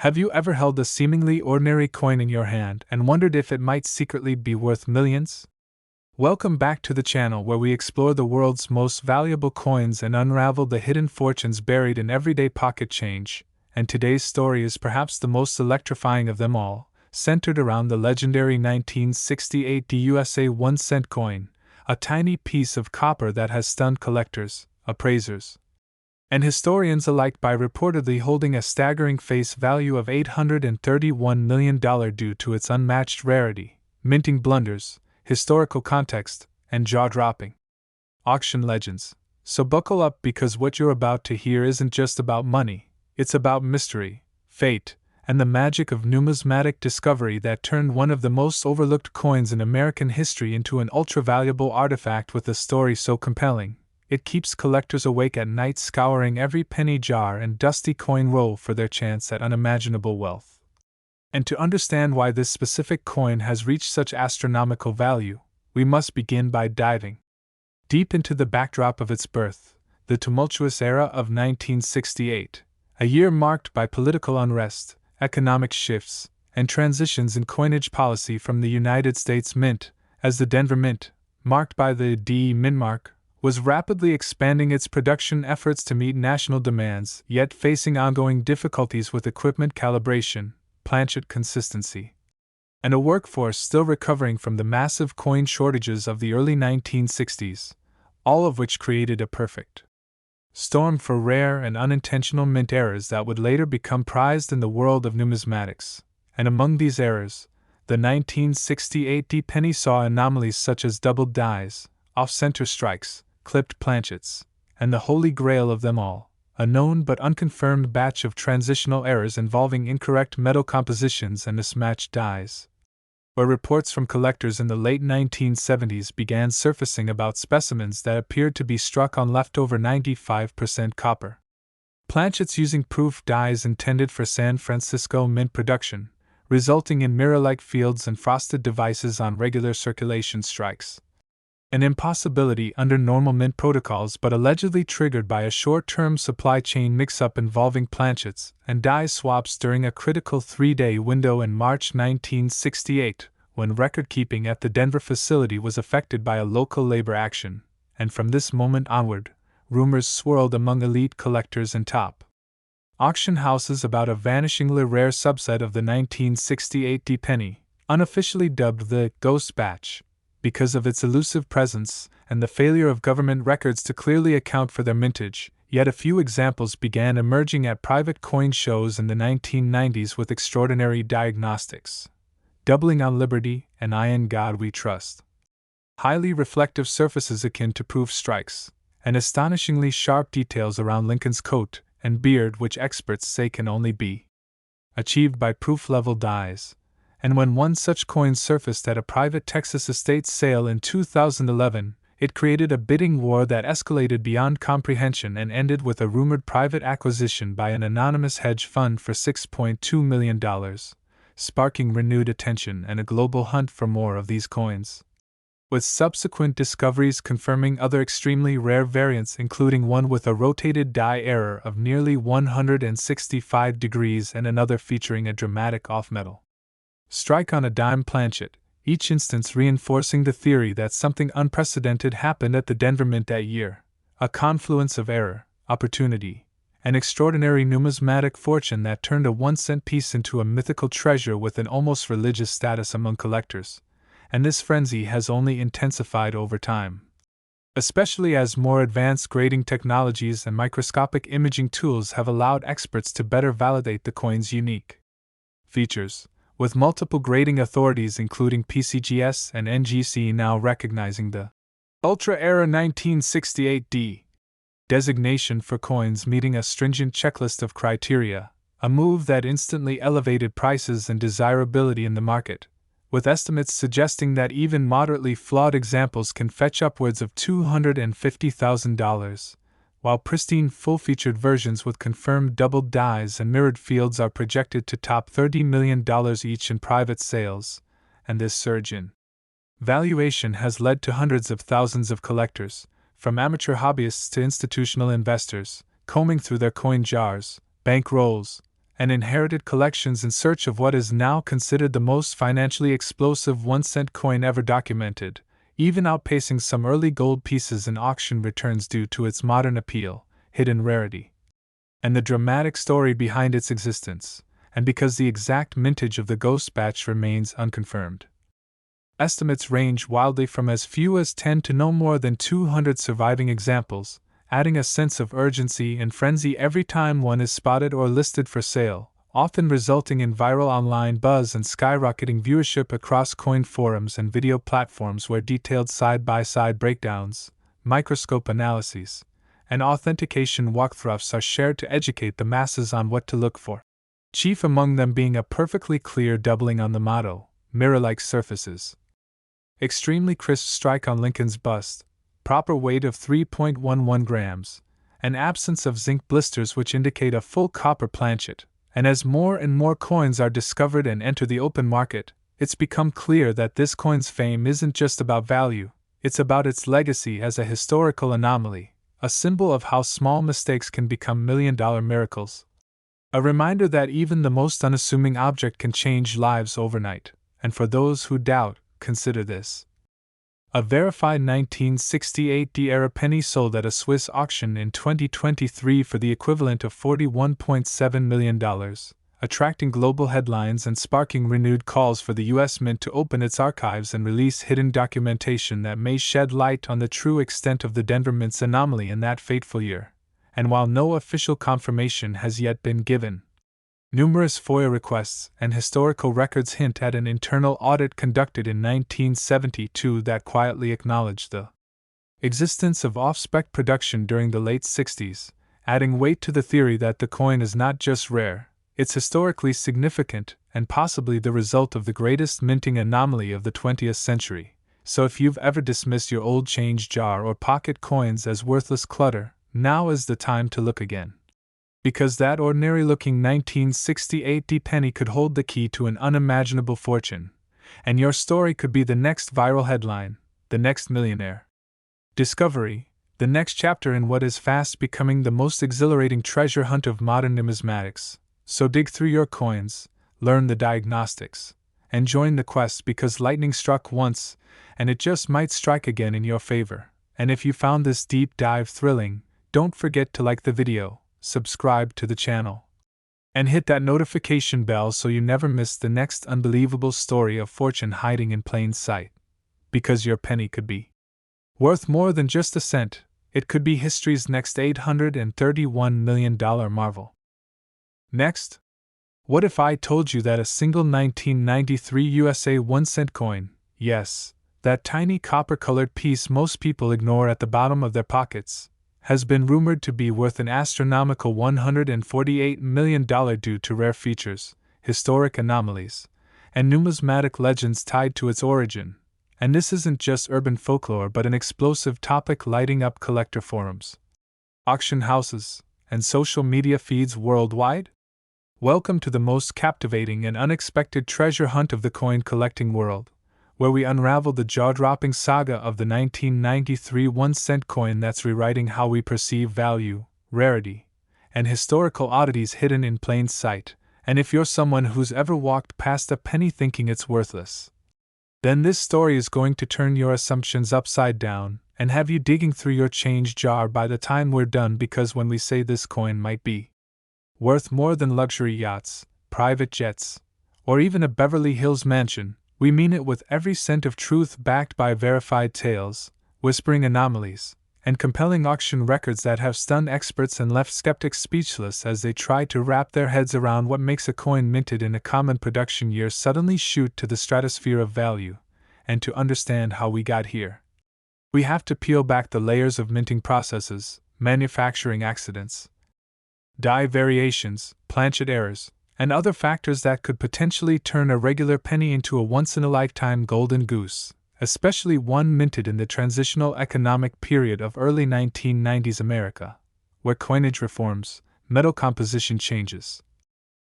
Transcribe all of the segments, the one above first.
Have you ever held a seemingly ordinary coin in your hand and wondered if it might secretly be worth millions? Welcome back to the channel where we explore the world's most valuable coins and unravel the hidden fortunes buried in everyday pocket change, and today's story is perhaps the most electrifying of them all, centered around the legendary 1968 USA 1-cent coin, a tiny piece of copper that has stunned collectors, appraisers, and historians alike by reportedly holding a staggering face value of $831 million due to its unmatched rarity, minting blunders, historical context, and jaw-dropping auction legends. So buckle up, because what you're about to hear isn't just about money, it's about mystery, fate, and the magic of numismatic discovery that turned one of the most overlooked coins in American history into an ultra-valuable artifact with a story so compelling it keeps collectors awake at night, scouring every penny jar and dusty coin roll for their chance at unimaginable wealth. And to understand why this specific coin has reached such astronomical value, we must begin by diving deep into the backdrop of its birth, the tumultuous era of 1968, a year marked by political unrest, economic shifts, and transitions in coinage policy from the United States Mint, as the Denver Mint, marked by the D Mint mark, was rapidly expanding its production efforts to meet national demands, yet facing ongoing difficulties with equipment calibration, planchet consistency, and a workforce still recovering from the massive coin shortages of the early 1960s, all of which created a perfect storm for rare and unintentional mint errors that would later become prized in the world of numismatics. And among these errors, the 1968 penny saw anomalies such as doubled dies, off-center strikes, clipped planchets, and the holy grail of them all, a known but unconfirmed batch of transitional errors involving incorrect metal compositions and mismatched dies, where reports from collectors in the late 1970s began surfacing about specimens that appeared to be struck on leftover 95% copper planchets using proof dies intended for San Francisco Mint production, resulting in mirror-like fields and frosted devices on regular circulation strikes. An impossibility under normal mint protocols, but allegedly triggered by a short-term supply chain mix-up involving planchets and die swaps during a critical 3-day window in March 1968, when record-keeping at the Denver facility was affected by a local labor action, and from this moment onward, rumors swirled among elite collectors and top auction houses about a vanishingly rare subset of the 1968 penny, unofficially dubbed the Ghost Batch, because of its elusive presence and the failure of government records to clearly account for their mintage. Yet a few examples began emerging at private coin shows in the 1990s with extraordinary diagnostics, doubling on Liberty and I in God We Trust, highly reflective surfaces akin to proof strikes, and astonishingly sharp details around Lincoln's coat and beard, which experts say can only be achieved by proof-level dies. And when one such coin surfaced at a private Texas estate sale in 2011, it created a bidding war that escalated beyond comprehension and ended with a rumored private acquisition by an anonymous hedge fund for $6.2 million, sparking renewed attention and a global hunt for more of these coins, with subsequent discoveries confirming other extremely rare variants, including one with a rotated die error of nearly 165 degrees and another featuring a dramatic off-metal strike on a dime planchet, each instance reinforcing the theory that something unprecedented happened at the Denver Mint that year, a confluence of error, opportunity, and extraordinary numismatic fortune that turned a 1-cent piece into a mythical treasure with an almost religious status among collectors. And this frenzy has only intensified over time, especially as more advanced grading technologies and microscopic imaging tools have allowed experts to better validate the coin's unique features, with multiple grading authorities including PCGS and NGC now recognizing the Ultra Era 1968D designation for coins meeting a stringent checklist of criteria, a move that instantly elevated prices and desirability in the market, with estimates suggesting that even moderately flawed examples can fetch upwards of $250,000, while pristine full-featured versions with confirmed doubled dies and mirrored fields are projected to top $30 million each in private sales. And this surge in valuation has led to hundreds of thousands of collectors, from amateur hobbyists to institutional investors, combing through their coin jars, bank rolls, and inherited collections in search of what is now considered the most financially explosive 1-cent coin ever documented, even outpacing some early gold pieces in auction returns due to its modern appeal, hidden rarity, and the dramatic story behind its existence, and because the exact mintage of the ghost batch remains unconfirmed. Estimates range wildly from as few as 10 to no more than 200 surviving examples, adding a sense of urgency and frenzy every time one is spotted or listed for sale, often resulting in viral online buzz and skyrocketing viewership across coin forums and video platforms where detailed side-by-side breakdowns, microscope analyses, and authentication walkthroughs are shared to educate the masses on what to look for. Chief among them being a perfectly clear doubling on the motto, mirror-like surfaces, extremely crisp strike on Lincoln's bust, proper weight of 3.11 grams, an absence of zinc blisters which indicate a full copper planchet, and as more and more coins are discovered and enter the open market, it's become clear that this coin's fame isn't just about value, it's about its legacy as a historical anomaly, a symbol of how small mistakes can become million-dollar miracles. A reminder that even the most unassuming object can change lives overnight, and for those who doubt, consider this. A verified 1968-era penny sold at a Swiss auction in 2023 for the equivalent of $41.7 million, attracting global headlines and sparking renewed calls for the U.S. Mint to open its archives and release hidden documentation that may shed light on the true extent of the Denver Mint's anomaly in that fateful year. And while no official confirmation has yet been given, numerous FOIA requests and historical records hint at an internal audit conducted in 1972 that quietly acknowledged the existence of off-spec production during the late 60s, adding weight to the theory that the coin is not just rare, it's historically significant and possibly the result of the greatest minting anomaly of the 20th century. So if you've ever dismissed your old change jar or pocket coins as worthless clutter, now is the time to look again. Because that ordinary-looking 1968 penny could hold the key to an unimaginable fortune, and your story could be the next viral headline, the next millionaire discovery, the next chapter in what is fast becoming the most exhilarating treasure hunt of modern numismatics. So dig through your coins, learn the diagnostics, and join the quest because lightning struck once, and it just might strike again in your favor. And if you found this deep dive thrilling, don't forget to like the video, subscribe to the channel, and hit that notification bell so you never miss the next unbelievable story of fortune hiding in plain sight. Because your penny could be worth more than just a cent, it could be history's next $831 million marvel. Next, what if I told you that a single 1993 USA 1-cent coin, yes, that tiny copper-colored piece most people ignore at the bottom of their pockets, has been rumored to be worth an astronomical $148 million due to rare features, historic anomalies, and numismatic legends tied to its origin. And this isn't just urban folklore but an explosive topic lighting up collector forums, auction houses, and social media feeds worldwide? Welcome to the most captivating and unexpected treasure hunt of the coin collecting world, where we unravel the jaw-dropping saga of the 1993 1-cent coin that's rewriting how we perceive value, rarity, and historical oddities hidden in plain sight. And if you're someone who's ever walked past a penny thinking it's worthless, then this story is going to turn your assumptions upside down and have you digging through your change jar by the time we're done, because when we say this coin might be worth more than luxury yachts, private jets, or even a Beverly Hills mansion, we mean it with every cent of truth, backed by verified tales, whispering anomalies, and compelling auction records that have stunned experts and left skeptics speechless as they try to wrap their heads around what makes a coin minted in a common production year suddenly shoot to the stratosphere of value. And to understand how we got here, we have to peel back the layers of minting processes, manufacturing accidents, die variations, planchet errors, and other factors that could potentially turn a regular penny into a once-in-a-lifetime golden goose, especially one minted in the transitional economic period of early 1990s America, where coinage reforms, metal composition changes,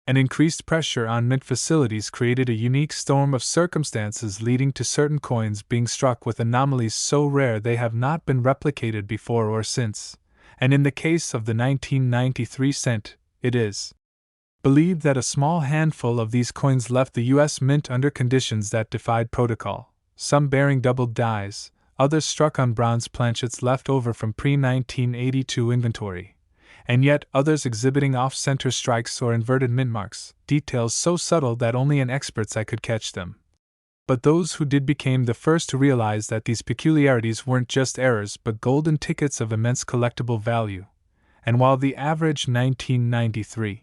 and increased pressure on mint facilities created a unique storm of circumstances leading to certain coins being struck with anomalies so rare they have not been replicated before or since, and in the case of the 1993 cent, it is. believed that a small handful of these coins left the U.S. Mint under conditions that defied protocol, some bearing doubled dies, others struck on bronze planchets left over from pre-1982 inventory, and yet others exhibiting off-center strikes or inverted mint marks, details so subtle that only an expert's eye could catch them. But those who did became the first to realize that these peculiarities weren't just errors but golden tickets of immense collectible value. And while the average 1993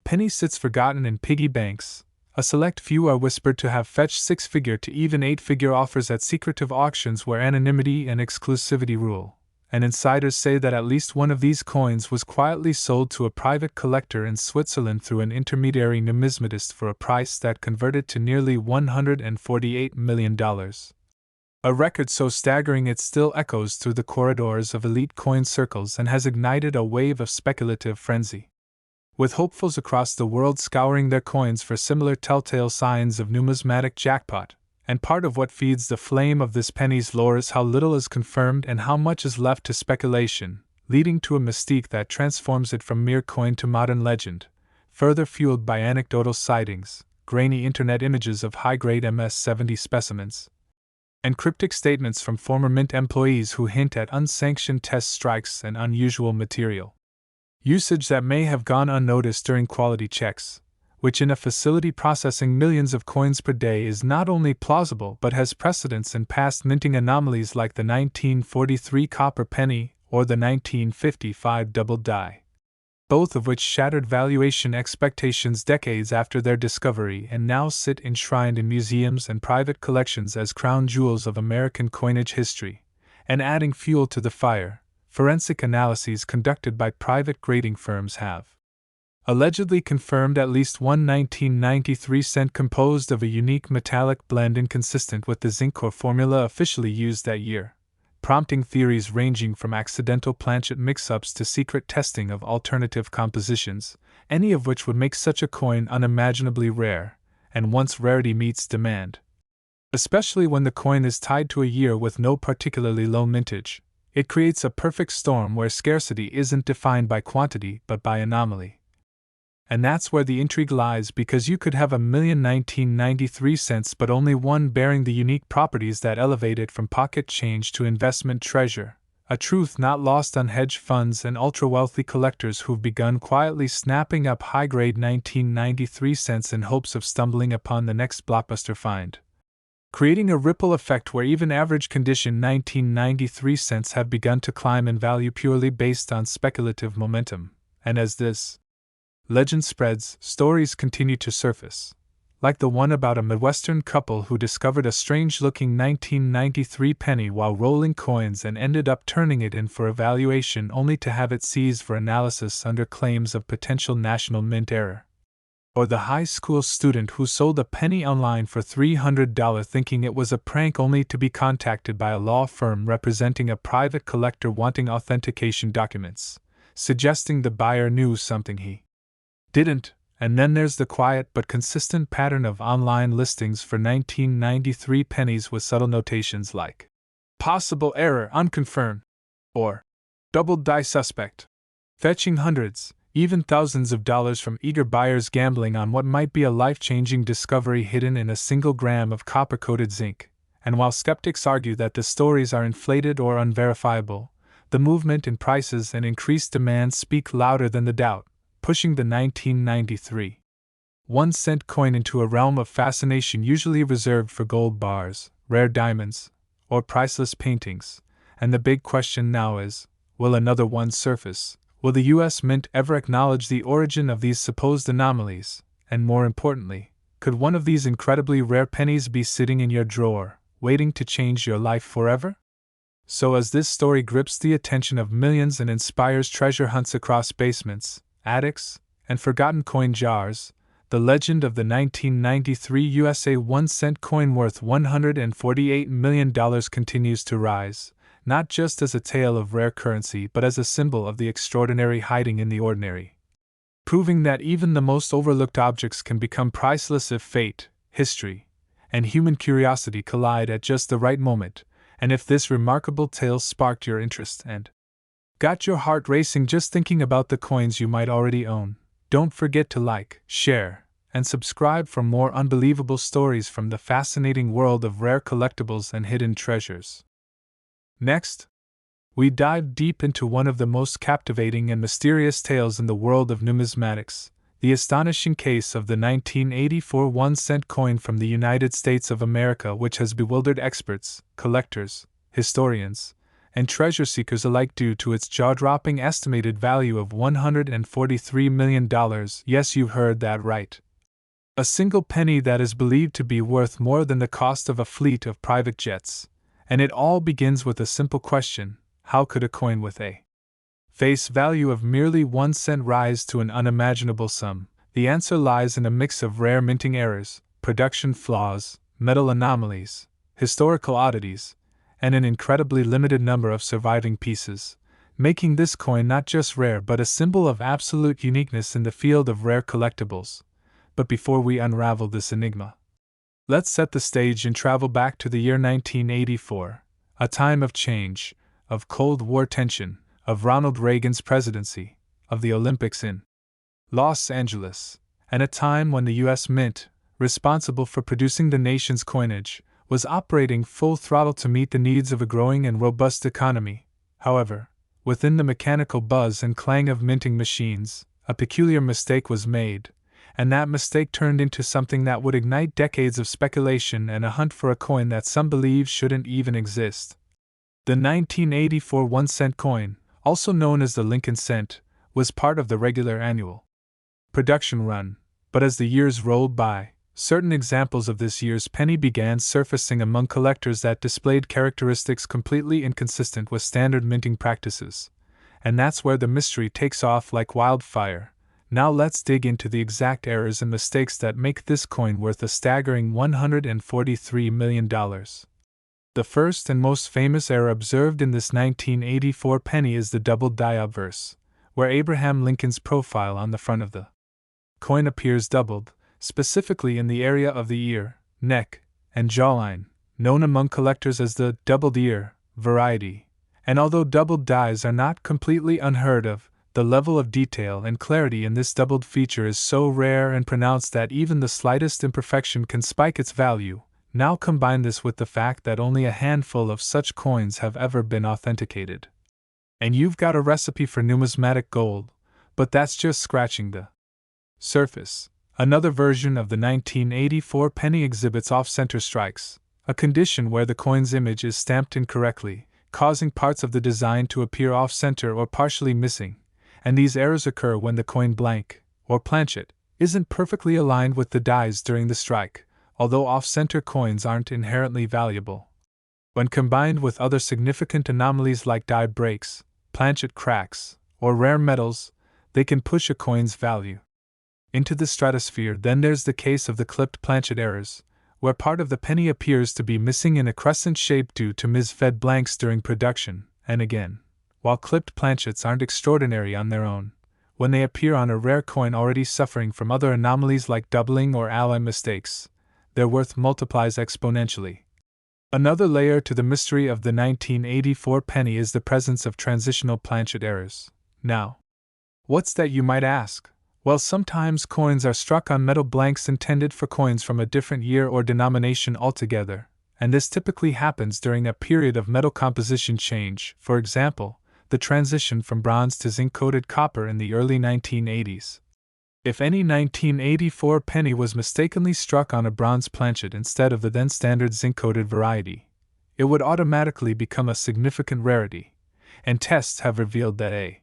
penny sits forgotten in piggy banks, a select few are whispered to have fetched six-figure to even eight-figure offers at secretive auctions where anonymity and exclusivity rule, and insiders say that at least one of these coins was quietly sold to a private collector in Switzerland through an intermediary numismatist for a price that converted to nearly $148 million. A record so staggering it still echoes through the corridors of elite coin circles and has ignited a wave of speculative frenzy, with hopefuls across the world scouring their coins for similar telltale signs of numismatic jackpot. And part of what feeds the flame of this penny's lore is how little is confirmed and how much is left to speculation, leading to a mystique that transforms it from mere coin to modern legend, further fueled by anecdotal sightings, grainy internet images of high-grade MS-70 specimens, and cryptic statements from former Mint employees who hint at unsanctioned test strikes and unusual material usage that may have gone unnoticed during quality checks, which in a facility processing millions of coins per day is not only plausible but has precedents in past minting anomalies like the 1943 copper penny or the 1955 double die, both of which shattered valuation expectations decades after their discovery and now sit enshrined in museums and private collections as crown jewels of American coinage history. And adding fuel to the fire, forensic analyses conducted by private grading firms have allegedly confirmed at least one 1993 cent composed of a unique metallic blend inconsistent with the zinc core formula officially used that year, prompting theories ranging from accidental planchet mix-ups to secret testing of alternative compositions, any of which would make such a coin unimaginably rare, and once rarity meets demand, especially when the coin is tied to a year with no particularly low mintage, it creates a perfect storm where scarcity isn't defined by quantity but by anomaly. And that's where the intrigue lies, because you could have a million 1993 cents but only one bearing the unique properties that elevate it from pocket change to investment treasure, a truth not lost on hedge funds and ultra-wealthy collectors who've begun quietly snapping up high-grade 1993 cents in hopes of stumbling upon the next blockbuster find, creating a ripple effect where even average condition 1993 cents have begun to climb in value purely based on speculative momentum. And as this legend spreads, stories continue to surface, like the one about a Midwestern couple who discovered a strange-looking 1993 penny while rolling coins and ended up turning it in for evaluation only to have it seized for analysis under claims of potential national mint error. Or the high school student who sold a penny online for $300 thinking it was a prank only to be contacted by a law firm representing a private collector wanting authentication documents, suggesting the buyer knew something he didn't. And then there's the quiet but consistent pattern of online listings for 1993 pennies with subtle notations like possible error unconfirmed or double die suspect, fetching hundreds, even thousands of dollars from eager buyers gambling on what might be a life-changing discovery hidden in a single gram of copper-coated zinc. And while skeptics argue that the stories are inflated or unverifiable, the movement in prices and increased demand speak louder than the doubt, pushing the 1993 1-cent coin into a realm of fascination usually reserved for gold bars, rare diamonds, or priceless paintings. And the big question now is, will another one surface? Will the U.S. Mint ever acknowledge the origin of these supposed anomalies? And more importantly, could one of these incredibly rare pennies be sitting in your drawer, waiting to change your life forever? So as this story grips the attention of millions and inspires treasure hunts across basements, attics, and forgotten coin jars, the legend of the 1993 USA 1-cent coin worth $148 million continues to rise, not just as a tale of rare currency but as a symbol of the extraordinary hiding in the ordinary, proving that even the most overlooked objects can become priceless if fate, history, and human curiosity collide at just the right moment. And if this remarkable tale sparked your interest and got your heart racing just thinking about the coins you might already own, Don't forget to like, share, and subscribe for more unbelievable stories from the fascinating world of rare collectibles and hidden treasures. Next, we dive deep into one of the most captivating and mysterious tales in the world of numismatics, the astonishing case of the 1984 1-cent coin from the United States of America, which has bewildered experts, collectors, historians, and treasure seekers alike due to its jaw-dropping estimated value of $143 million. Yes, you heard that right. A single penny that is believed to be worth more than the cost of a fleet of private jets. And it all begins with a simple question: how could a coin with a face value of merely 1 cent rise to an unimaginable sum? The answer lies in a mix of rare minting errors, production flaws, metal anomalies, historical oddities, and an incredibly limited number of surviving pieces, making this coin not just rare but a symbol of absolute uniqueness in the field of rare collectibles. But before we unravel this enigma, let's set the stage and travel back to the year 1984, a time of change, of Cold War tension, of Ronald Reagan's presidency, of the Olympics in Los Angeles, and a time when the U.S. Mint, responsible for producing the nation's coinage, was operating full throttle to meet the needs of a growing and robust economy. However, within the mechanical buzz and clang of minting machines, a peculiar mistake was made, and that mistake turned into something that would ignite decades of speculation and a hunt for a coin that some believe shouldn't even exist. The 1984 1-cent coin, also known as the Lincoln cent, was part of the regular annual production run, but as the years rolled by, certain examples of this year's penny began surfacing among collectors that displayed characteristics completely inconsistent with standard minting practices. And that's where the mystery takes off like wildfire. Now let's dig into the exact errors and mistakes that make this coin worth a staggering $143 million. The first and most famous error observed in this 1984 penny is the double die obverse, where Abraham Lincoln's profile on the front of the coin appears doubled, specifically in the area of the ear, neck, and jawline, known among collectors as the doubled ear variety. And although doubled dies are not completely unheard of, the level of detail and clarity in this doubled feature is so rare and pronounced that even the slightest imperfection can spike its value. Now combine this with the fact that only a handful of such coins have ever been authenticated, and you've got a recipe for numismatic gold. But that's just scratching the surface. Another version of the 1984 penny exhibits off-center strikes, a condition where the coin's image is stamped incorrectly, causing parts of the design to appear off-center or partially missing, and these errors occur when the coin blank, or planchet, isn't perfectly aligned with the dies during the strike, although off-center coins aren't inherently valuable. When combined with other significant anomalies like die breaks, planchet cracks, or rare metals, they can push a coin's value into the stratosphere. Then there's the case of the clipped planchet errors, where part of the penny appears to be missing in a crescent shape due to misfed blanks during production. And again, while clipped planchets aren't extraordinary on their own, when they appear on a rare coin already suffering from other anomalies like doubling or alloy mistakes, their worth multiplies exponentially. Another layer to the mystery of the 1984 penny is the presence of transitional planchet errors. Now, what's that, you might ask? Well, sometimes coins are struck on metal blanks intended for coins from a different year or denomination altogether, and this typically happens during a period of metal composition change. For example, the transition from bronze to zinc-coated copper in the early 1980s. If any 1984 penny was mistakenly struck on a bronze planchet instead of the then standard zinc-coated variety, it would automatically become a significant rarity, and tests have revealed that a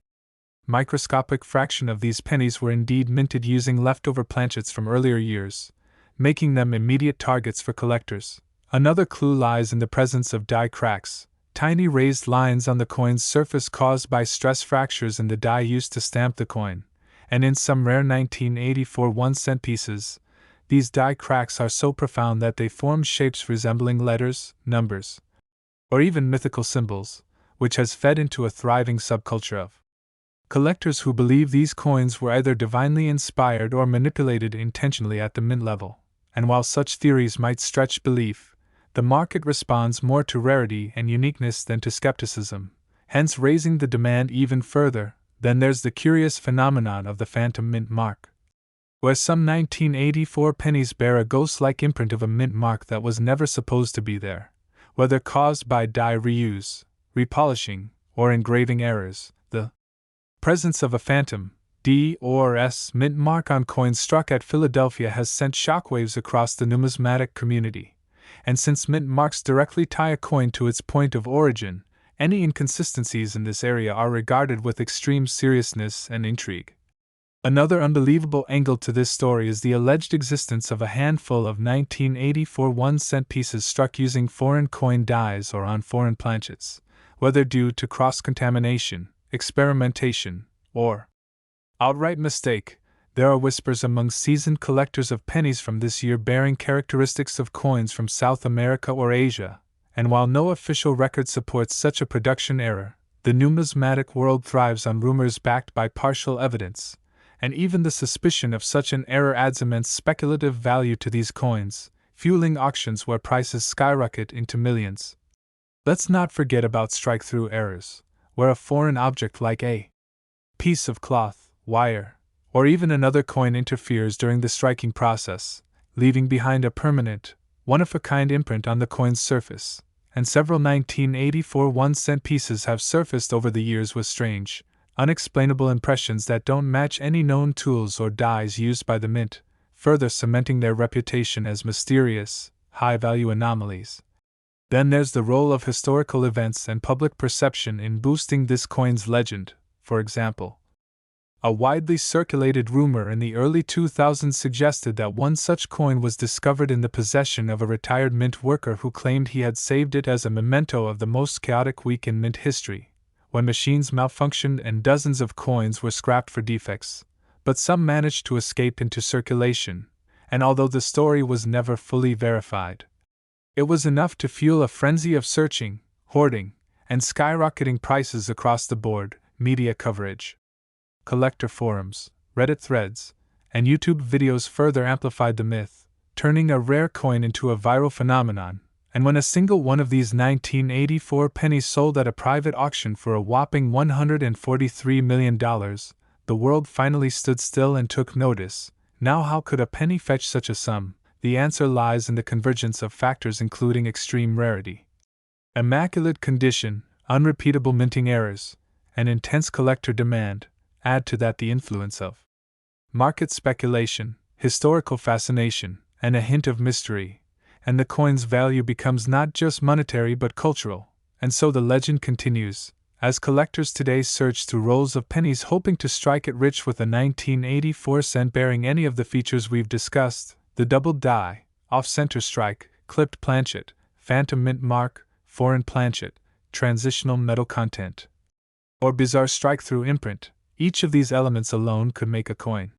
microscopic fraction of these pennies were indeed minted using leftover planchets from earlier years, making them immediate targets for collectors. Another clue lies in the presence of die cracks, tiny raised lines on the coin's surface caused by stress fractures in the die used to stamp the coin, and in some rare 1984 1-cent pieces, these die cracks are so profound that they form shapes resembling letters, numbers, or even mythical symbols, which has fed into a thriving subculture of collectors who believe these coins were either divinely inspired or manipulated intentionally at the mint level. And while such theories might stretch belief, the market responds more to rarity and uniqueness than to skepticism, hence raising the demand even further. Then there's the curious phenomenon of the phantom mint mark, where some 1984 pennies bear a ghost-like imprint of a mint mark that was never supposed to be there. Whether caused by die reuse, repolishing, or engraving errors, the presence of a phantom D or S mint mark on coins struck at Philadelphia has sent shockwaves across the numismatic community. And since mint marks directly tie a coin to its point of origin, any inconsistencies in this area are regarded with extreme seriousness and intrigue. Another unbelievable angle to this story is the alleged existence of a handful of 1984 1-cent pieces struck using foreign coin dies or on foreign planchets, whether due to cross-contamination, experimentation, or outright mistake. There are whispers among seasoned collectors of pennies from this year bearing characteristics of coins from South America or Asia, and while no official record supports such a production error, the numismatic world thrives on rumors backed by partial evidence, and even the suspicion of such an error adds immense speculative value to these coins, fueling auctions where prices skyrocket into millions. Let's not forget about strike-through errors, where a foreign object like a piece of cloth, wire, or even another coin interferes during the striking process, leaving behind a permanent, one-of-a-kind imprint on the coin's surface, and several 1984 1-cent pieces have surfaced over the years with strange, unexplainable impressions that don't match any known tools or dies used by the mint, further cementing their reputation as mysterious, high-value anomalies. Then there's the role of historical events and public perception in boosting this coin's legend. For example, a widely circulated rumor in the early 2000s suggested that one such coin was discovered in the possession of a retired mint worker who claimed he had saved it as a memento of the most chaotic week in mint history, when machines malfunctioned and dozens of coins were scrapped for defects, but some managed to escape into circulation, and although the story was never fully verified, it was enough to fuel a frenzy of searching, hoarding, and skyrocketing prices across the board. Media coverage, collector forums, Reddit threads, and YouTube videos further amplified the myth, turning a rare coin into a viral phenomenon. And when a single one of these 1984 pennies sold at a private auction for a whopping $143 million, the world finally stood still and took notice. Now, how could a penny fetch such a sum? The answer lies in the convergence of factors including extreme rarity, immaculate condition, unrepeatable minting errors, and intense collector demand. Add to that the influence of market speculation, historical fascination, and a hint of mystery, and the coin's value becomes not just monetary but cultural. And so the legend continues, as collectors today search through rolls of pennies hoping to strike it rich with a 1984 cent bearing any of the features we've discussed: the double die, off-center strike, clipped planchet, phantom mint mark, foreign planchet, transitional metal content, or bizarre strike-through imprint. Each of these elements alone could make a coin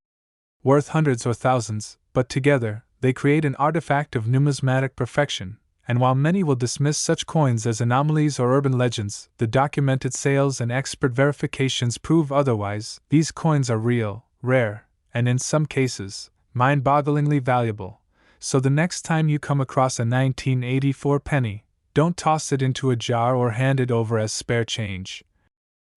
worth hundreds or thousands, but together, they create an artifact of numismatic perfection. And while many will dismiss such coins as anomalies or urban legends, the documented sales and expert verifications prove otherwise. These coins are real, rare, and in some cases, mind-bogglingly valuable. So the next time you come across a 1984 penny, don't toss it into a jar or hand it over as spare change.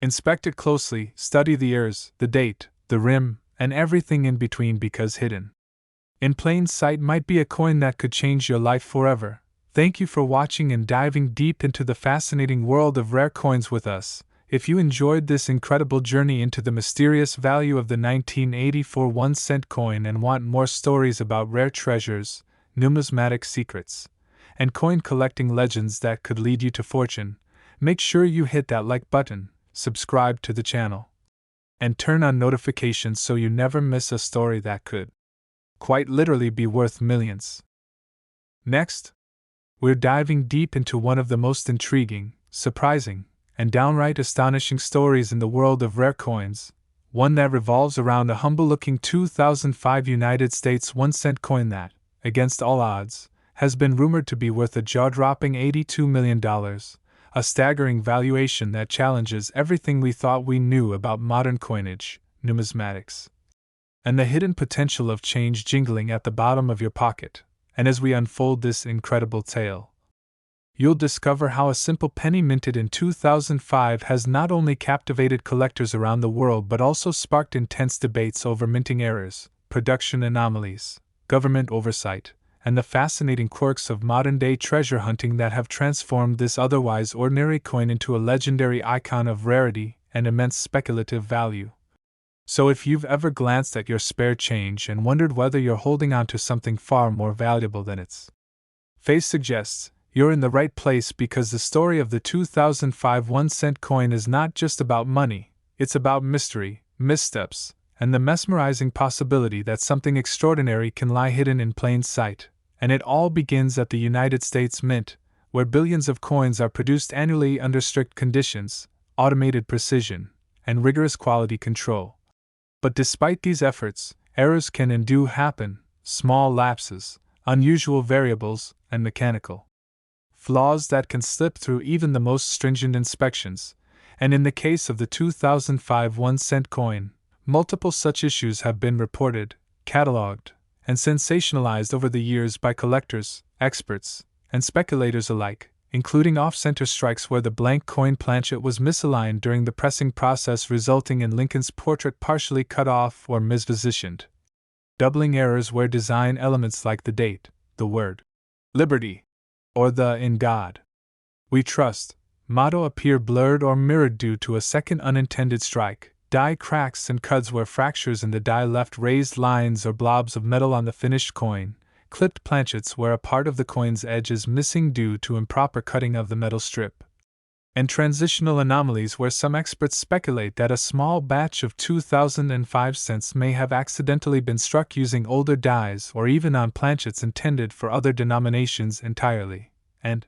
Inspect it closely, study the ears, the date, the rim, and everything in between, because hidden in plain sight might be a coin that could change your life forever. Thank you for watching and diving deep into the fascinating world of rare coins with us. If you enjoyed this incredible journey into the mysterious value of the 1984 1-cent coin and want more stories about rare treasures, numismatic secrets, and coin collecting legends that could lead you to fortune, make sure you hit that like button, subscribe to the channel, and turn on notifications so you never miss a story that could quite literally be worth millions. Next, we're diving deep into one of the most intriguing, surprising, and downright astonishing stories in the world of rare coins, one that revolves around a humble-looking 2005 United States 1-cent coin that, against all odds, has been rumored to be worth a jaw-dropping $82 million, a staggering valuation that challenges everything we thought we knew about modern coinage, numismatics, and the hidden potential of change jingling at the bottom of your pocket. And as we unfold this incredible tale, you'll discover how a simple penny minted in 2005 has not only captivated collectors around the world but also sparked intense debates over minting errors, production anomalies, government oversight, and the fascinating quirks of modern-day treasure hunting that have transformed this otherwise ordinary coin into a legendary icon of rarity and immense speculative value. So if you've ever glanced at your spare change and wondered whether you're holding on to something far more valuable than its face suggests, you're in the right place, because the story of the 2005 1-cent coin is not just about money, it's about mystery, missteps, and the mesmerizing possibility that something extraordinary can lie hidden in plain sight. And it all begins at the United States Mint, where billions of coins are produced annually under strict conditions, automated precision, and rigorous quality control. But despite these efforts, errors can and do happen: small lapses, unusual variables, and mechanical flaws that can slip through even the most stringent inspections. And in the case of the 2005 1-cent coin, multiple such issues have been reported, catalogued, and sensationalized over the years by collectors, experts, and speculators alike, including off-center strikes where the blank coin planchet was misaligned during the pressing process, resulting in Lincoln's portrait partially cut off or mispositioned. Doubling errors where design elements like the date, the word liberty, or the "in God we trust" motto appear blurred or mirrored due to a second unintended strike. Die cracks and cuts where fractures in the die left raised lines or blobs of metal on the finished coin, clipped planchets where a part of the coin's edge is missing due to improper cutting of the metal strip, and transitional anomalies where some experts speculate that a small batch of 2005 cents may have accidentally been struck using older dies or even on planchets intended for other denominations entirely. And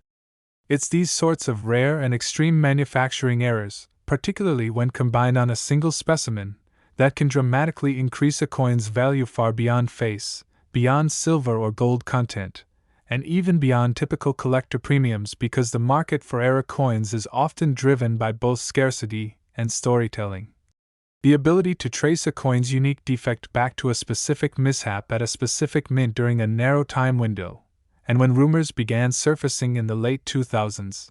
it's these sorts of rare and extreme manufacturing errors, particularly when combined on a single specimen, that can dramatically increase a coin's value far beyond face, beyond silver or gold content, and even beyond typical collector premiums, because the market for error coins is often driven by both scarcity and storytelling. The ability to trace a coin's unique defect back to a specific mishap at a specific mint during a narrow time window, and when rumors began surfacing in the late 2000s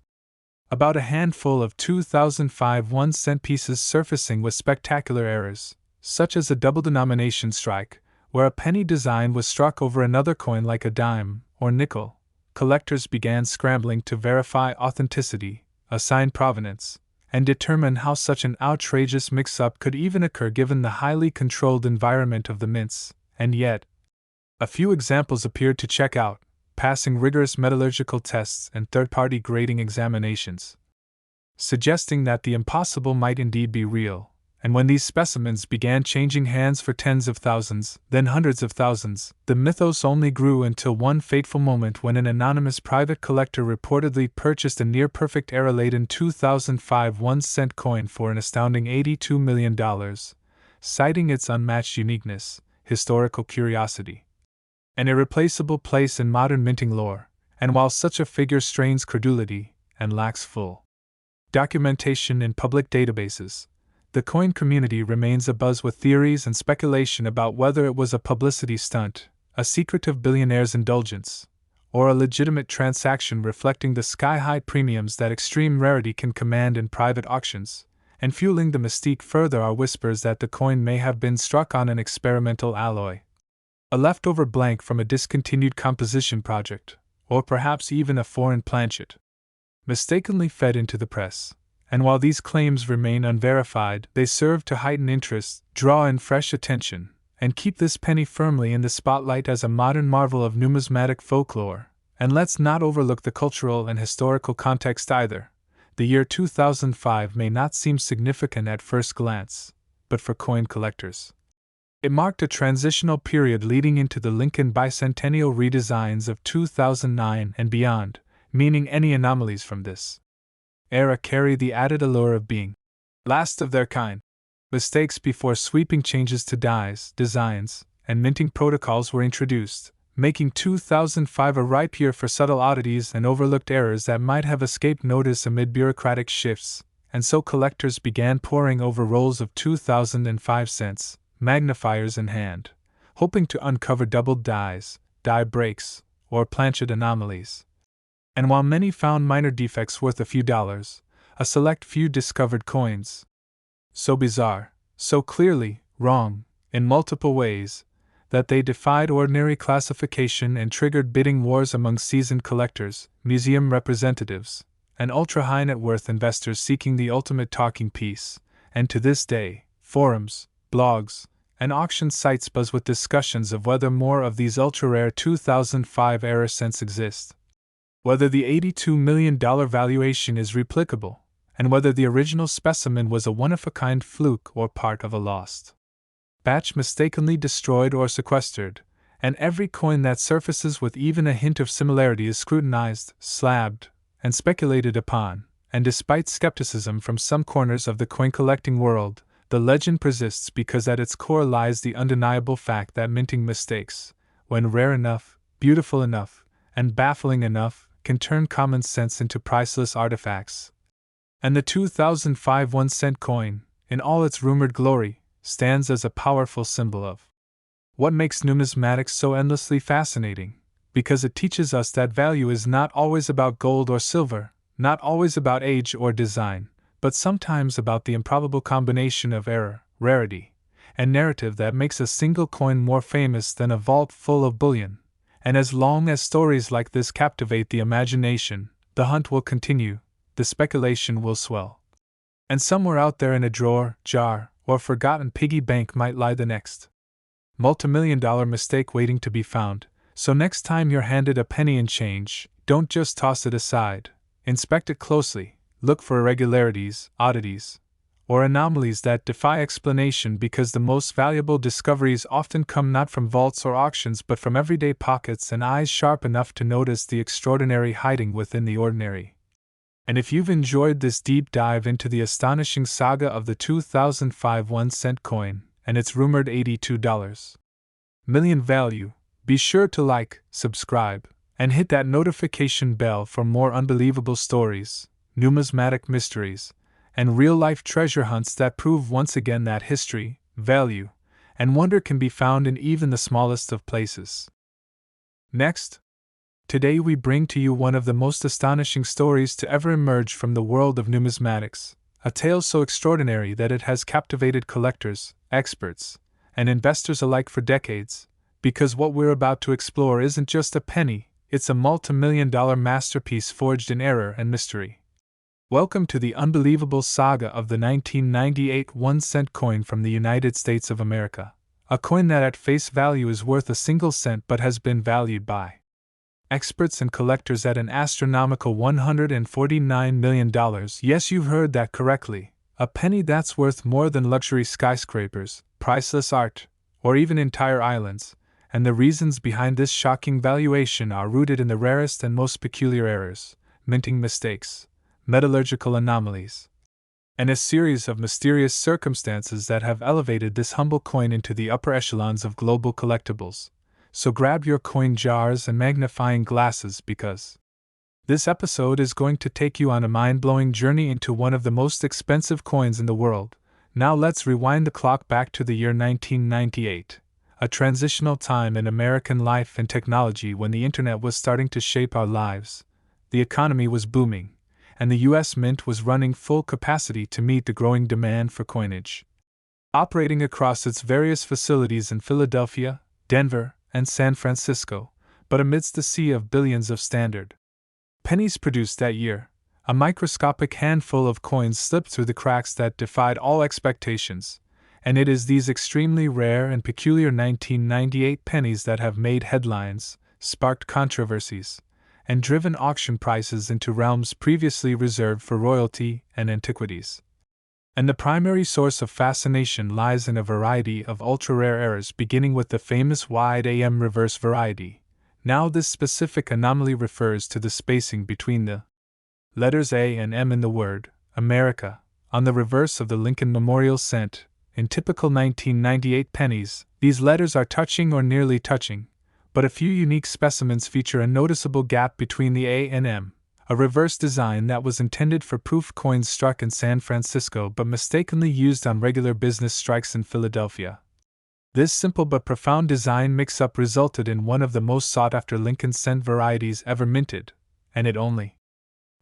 about a handful of 2005 1-cent pieces surfacing with spectacular errors, such as a double denomination strike, where a penny design was struck over another coin like a dime or nickel, collectors began scrambling to verify authenticity, assign provenance, and determine how such an outrageous mix-up could even occur given the highly controlled environment of the mints. And yet, a few examples appeared to check out, passing rigorous metallurgical tests and third-party grading examinations, suggesting that the impossible might indeed be real. And when these specimens began changing hands for tens of thousands, then hundreds of thousands, the mythos only grew until one fateful moment when an anonymous private collector reportedly purchased a near-perfect error-laden 2005 1-cent coin for an astounding $82 million, citing its unmatched uniqueness, historical curiosity, an irreplaceable place in modern minting lore. And while such a figure strains credulity and lacks full documentation in public databases, the coin community remains abuzz with theories and speculation about whether it was a publicity stunt, a secretive billionaire's indulgence, or a legitimate transaction reflecting the sky-high premiums that extreme rarity can command in private auctions. And fueling the mystique further are whispers that the coin may have been struck on an experimental alloy, a leftover blank from a discontinued composition project, or perhaps even a foreign planchet, mistakenly fed into the press. And while these claims remain unverified, they serve to heighten interest, draw in fresh attention, and keep this penny firmly in the spotlight as a modern marvel of numismatic folklore. And let's not overlook the cultural and historical context either. The year 2005 may not seem significant at first glance, but for coin collectors, it marked a transitional period leading into the Lincoln bicentennial redesigns of 2009 and beyond, meaning any anomalies from this era carry the added allure of being last of their kind. Mistakes before sweeping changes to dies, designs, and minting protocols were introduced, making 2005 a ripe year for subtle oddities and overlooked errors that might have escaped notice amid bureaucratic shifts. And so collectors began poring over rolls of 2005 cents, magnifiers in hand, hoping to uncover doubled dies, die breaks, or planchet anomalies. And while many found minor defects worth a few dollars, a select few discovered coins so bizarre, so clearly wrong, in multiple ways, that they defied ordinary classification and triggered bidding wars among seasoned collectors, museum representatives, and ultra-high net worth investors seeking the ultimate talking piece. And to this day, forums, blogs, and auction sites buzz with discussions of whether more of these ultra-rare 2005 era cents exist, whether the $82 million valuation is replicable, and whether the original specimen was a one-of-a-kind fluke or part of a lost batch mistakenly destroyed or sequestered, and every coin that surfaces with even a hint of similarity is scrutinized, slabbed, and speculated upon, and despite skepticism from some corners of the coin-collecting world, the legend persists because at its core lies the undeniable fact that minting mistakes, when rare enough, beautiful enough, and baffling enough, can turn common sense into priceless artifacts. And the 2005 1-cent coin, in all its rumored glory, stands as a powerful symbol of what makes numismatics so endlessly fascinating, because it teaches us that value is not always about gold or silver, not always about age or design, but sometimes about the improbable combination of error, rarity, and narrative that makes a single coin more famous than a vault full of bullion. And as long as stories like this captivate the imagination, the hunt will continue, the speculation will swell. And somewhere out there in a drawer, jar, or forgotten piggy bank might lie the next multimillion-dollar mistake waiting to be found. So next time you're handed a penny in change, don't just toss it aside. Inspect it closely, look for irregularities, oddities, or anomalies that defy explanation, because the most valuable discoveries often come not from vaults or auctions but from everyday pockets and eyes sharp enough to notice the extraordinary hiding within the ordinary. And if you've enjoyed this deep dive into the astonishing saga of the 2005 1-cent coin and its rumored $82 million value, be sure to like, subscribe, and hit that notification bell for more unbelievable stories, numismatic mysteries, and real-life treasure hunts that prove once again that history, value, and wonder can be found in even the smallest of places. Next, today we bring to you one of the most astonishing stories to ever emerge from the world of numismatics, a tale so extraordinary that it has captivated collectors, experts, and investors alike for decades, because what we're about to explore isn't just a penny, it's a multi-million-dollar masterpiece forged in error and mystery. Welcome to the unbelievable saga of the 1998 1-cent coin from the United States of America, a coin that at face value is worth a single cent but has been valued by experts and collectors at an astronomical $149 million. Yes, you've heard that correctly. A penny that's worth more than luxury skyscrapers, priceless art, or even entire islands. And the reasons behind this shocking valuation are rooted in the rarest and most peculiar errors, minting mistakes, metallurgical anomalies, and a series of mysterious circumstances that have elevated this humble coin into the upper echelons of global collectibles. So grab your coin jars and magnifying glasses, because this episode is going to take you on a mind-blowing journey into one of the most expensive coins in the world. Now let's rewind the clock back to the year 1998, a transitional time in American life and technology when the internet was starting to shape our lives. The economy was booming, and the U.S. Mint was running full capacity to meet the growing demand for coinage. Operating across its various facilities in Philadelphia, Denver, and San Francisco, but amidst the sea of billions of standard pennies produced that year, a microscopic handful of coins slipped through the cracks that defied all expectations, and it is these extremely rare and peculiar 1998 pennies that have made headlines, sparked controversies, and driven auction prices into realms previously reserved for royalty and antiquities. And the primary source of fascination lies in a variety of ultra-rare errors, beginning with the famous wide AM reverse variety. Now this specific anomaly refers to the spacing between the letters A and M in the word America, on the reverse of the Lincoln Memorial cent. In typical 1998 pennies, these letters are touching or nearly touching, but a few unique specimens feature a noticeable gap between the A and M. A reverse design that was intended for proof coins struck in San Francisco but mistakenly used on regular business strikes in Philadelphia. This simple but profound design mix-up resulted in one of the most sought-after Lincoln cent varieties ever minted, And it only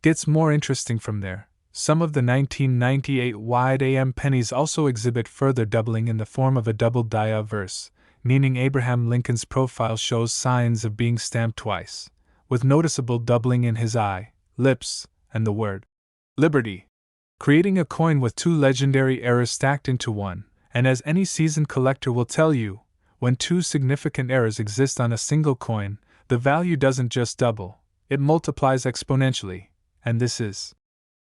gets more interesting from there. Some of the 1998 wide AM pennies also exhibit further doubling in the form of a double die obverse, meaning Abraham Lincoln's profile shows signs of being stamped twice, with noticeable doubling in his eye, lips, and the word Liberty, creating a coin with two legendary errors stacked into one. And as any seasoned collector will tell you, when two significant errors exist on a single coin, the value doesn't just double, it multiplies exponentially, and this is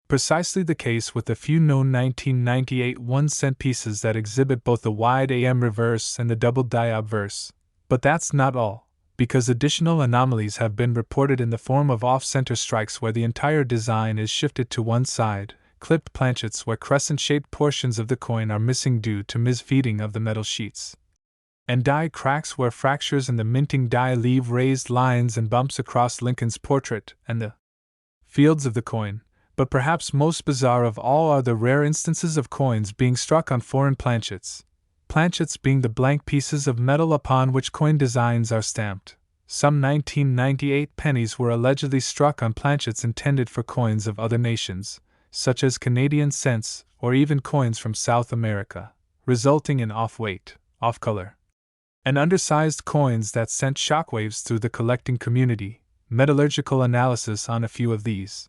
precisely the case with the few known 1998 1-cent pieces that exhibit both the wide AM reverse and the double die obverse. But that's not all, because additional anomalies have been reported in the form of off-center strikes where the entire design is shifted to one side, clipped planchets where crescent-shaped portions of the coin are missing due to misfeeding of the metal sheets, and die cracks where fractures in the minting die leave raised lines and bumps across Lincoln's portrait and the fields of the coin. But perhaps most bizarre of all are the rare instances of coins being struck on foreign planchets, planchets being the blank pieces of metal upon which coin designs are stamped. Some 1998 pennies were allegedly struck on planchets intended for coins of other nations, such as Canadian cents or even coins from South America, resulting in off-weight, off-color, and undersized coins that sent shockwaves through the collecting community. Metallurgical analysis on a few of these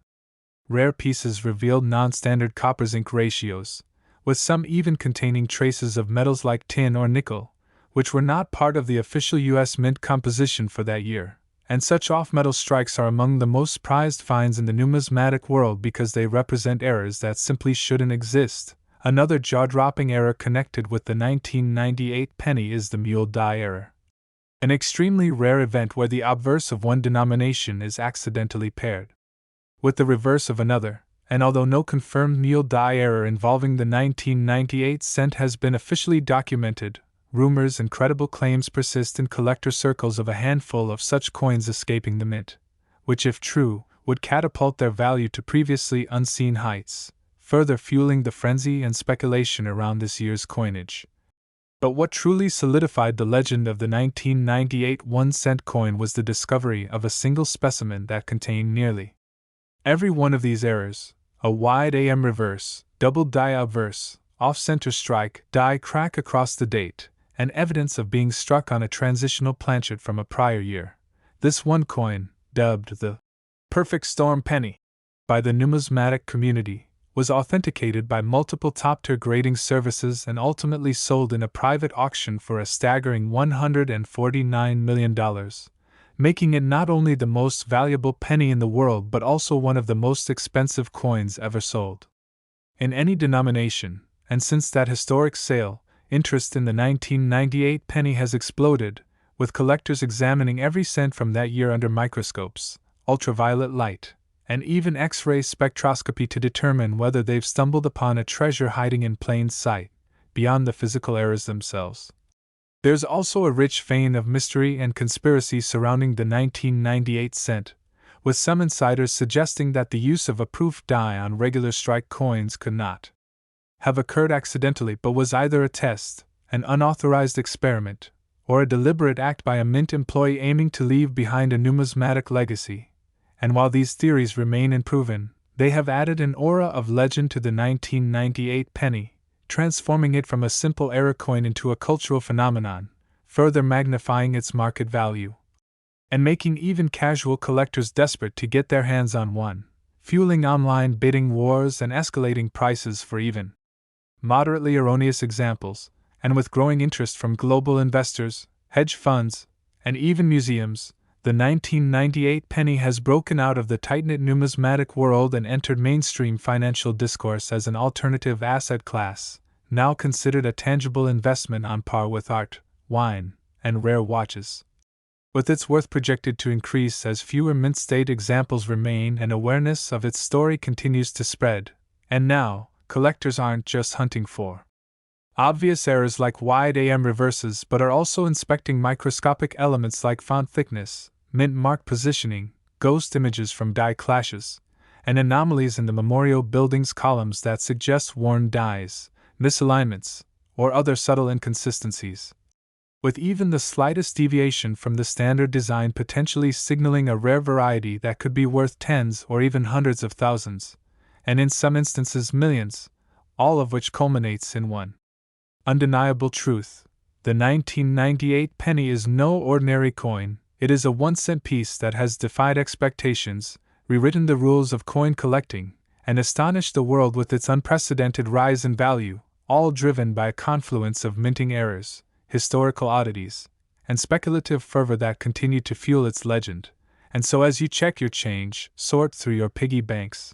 rare pieces revealed non-standard copper-zinc ratios, with some even containing traces of metals like tin or nickel, which were not part of the official U.S. Mint composition for that year. And such off-metal strikes are among the most prized finds in the numismatic world because they represent errors that simply shouldn't exist. Another jaw-dropping error connected with the 1998 penny is the mule die error, an extremely rare event where the obverse of one denomination is accidentally paired with the reverse of another, and although no confirmed mule die error involving the 1998 cent has been officially documented, rumors and credible claims persist in collector circles of a handful of such coins escaping the mint, which, if true, would catapult their value to previously unseen heights, further fueling the frenzy and speculation around this year's coinage. But what truly solidified the legend of the 1998 1-cent coin was the discovery of a single specimen that contained nearly every one of these errors: a wide AM reverse, double die obverse, off-center strike, die crack across the date, and evidence of being struck on a transitional planchet from a prior year. This one coin, dubbed the perfect storm penny by the numismatic community, was authenticated by multiple top-tier grading services and ultimately sold in a private auction for a staggering $149 million. Making it not only the most valuable penny in the world but also one of the most expensive coins ever sold in any denomination. And since that historic sale, interest in the 1998 penny has exploded, with collectors examining every cent from that year under microscopes, ultraviolet light, and even X-ray spectroscopy to determine whether they've stumbled upon a treasure hiding in plain sight, beyond the physical errors themselves. There's also a rich vein of mystery and conspiracy surrounding the 1998 cent, with some insiders suggesting that the use of a proof die on regular strike coins could not have occurred accidentally but was either a test, an unauthorized experiment, or a deliberate act by a mint employee aiming to leave behind a numismatic legacy. And while these theories remain unproven, they have added an aura of legend to the 1998 penny, transforming it from a simple error coin into a cultural phenomenon, further magnifying its market value, and making even casual collectors desperate to get their hands on one, fueling online bidding wars and escalating prices for even moderately erroneous examples. And with growing interest from global investors, hedge funds, and even museums, the 1998 penny has broken out of the tight-knit numismatic world and entered mainstream financial discourse as an alternative asset class, now considered a tangible investment on par with art, wine, and rare watches. With its worth projected to increase as fewer mint-state examples remain and awareness of its story continues to spread, and now, collectors aren't just hunting for obvious errors like wide AM reverses but are also inspecting microscopic elements like font thickness, mint mark positioning, ghost images from die clashes, and anomalies in the memorial building's columns that suggest worn dies, misalignments, or other subtle inconsistencies. with even the slightest deviation from the standard design potentially signaling a rare variety that could be worth tens or even hundreds of thousands, and in some instances millions, all of which culminates in one undeniable truth. The 1998 penny is no ordinary coin. It is a 1-cent piece that has defied expectations, rewritten the rules of coin collecting, and astonished the world with its unprecedented rise in value, all driven by a confluence of minting errors, historical oddities, and speculative fervor that continue to fuel its legend. And so, as you check your change, sort through your piggy banks,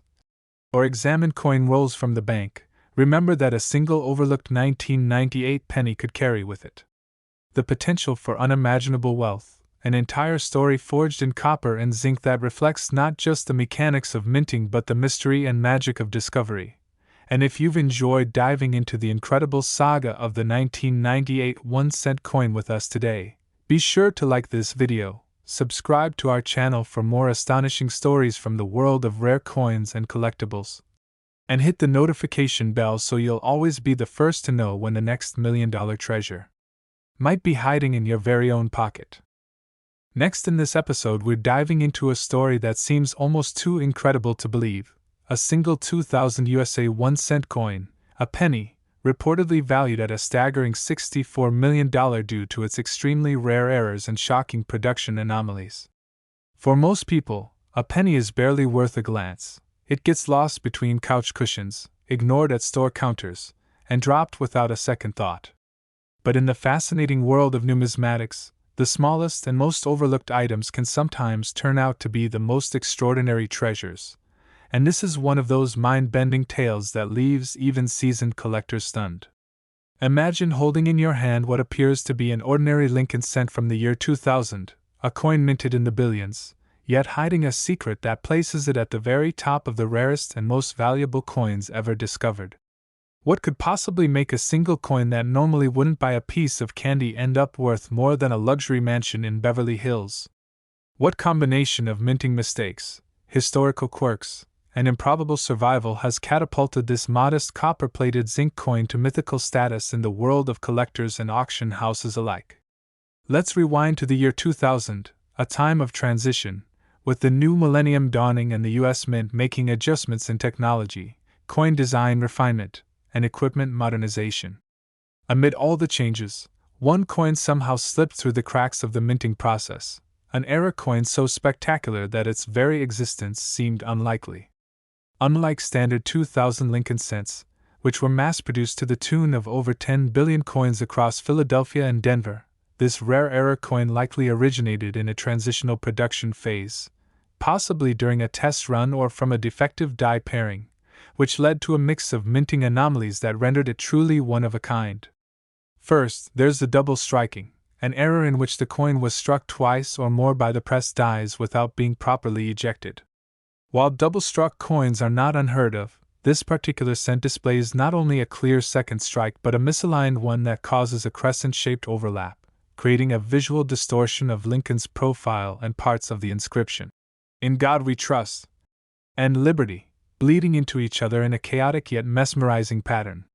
or examine coin rolls from the bank, remember that a single overlooked 1998 penny could carry with it the potential for unimaginable wealth, an entire story forged in copper and zinc that reflects not just the mechanics of minting but the mystery and magic of discovery. And if you've enjoyed diving into the incredible saga of the 1998 1-cent coin with us today, be sure to like this video, subscribe to our channel for more astonishing stories from the world of rare coins and collectibles, and hit the notification bell so you'll always be the first to know when the next $1 million treasure might be hiding in your very own pocket. Next in this episode, we're diving into a story that seems almost too incredible to believe. A single 2000 USA 1-cent coin, a penny, reportedly valued at a staggering $64 million due to its extremely rare errors and shocking production anomalies. For most people, a penny is barely worth a glance. It gets lost between couch cushions, ignored at store counters, and dropped without a second thought. But in the fascinating world of numismatics, the smallest and most overlooked items can sometimes turn out to be the most extraordinary treasures. And this is one of those mind-bending tales that leaves even seasoned collectors stunned. Imagine holding in your hand what appears to be an ordinary Lincoln cent from the year 2000, a coin minted in the billions, yet hiding a secret that places it at the very top of the rarest and most valuable coins ever discovered. What could possibly make a single coin that normally wouldn't buy a piece of candy end up worth more than a luxury mansion in Beverly Hills? What combination of minting mistakes, historical quirks, and improbable survival has catapulted this modest copper-plated zinc coin to mythical status in the world of collectors and auction houses alike? Let's rewind to the year 2000, a time of transition, with the new millennium dawning and the U.S. Mint making adjustments in technology, coin design refinement, and equipment modernization. Amid all the changes, one coin somehow slipped through the cracks of the minting process, an error coin so spectacular that its very existence seemed unlikely. Unlike standard 2000 Lincoln cents, which were mass-produced to the tune of over 10 billion coins across Philadelphia and Denver, this rare error coin likely originated in a transitional production phase, possibly during a test run or from a defective die pairing, which led to a mix of minting anomalies that rendered it truly one of a kind. First, there's the double striking, an error in which the coin was struck twice or more by the pressed dies without being properly ejected. While double-struck coins are not unheard of, this particular cent displays not only a clear second strike but a misaligned one that causes a crescent-shaped overlap, creating a visual distortion of Lincoln's profile and parts of the inscription, "In God We Trust," and "Liberty," bleeding into each other in a chaotic yet mesmerizing pattern.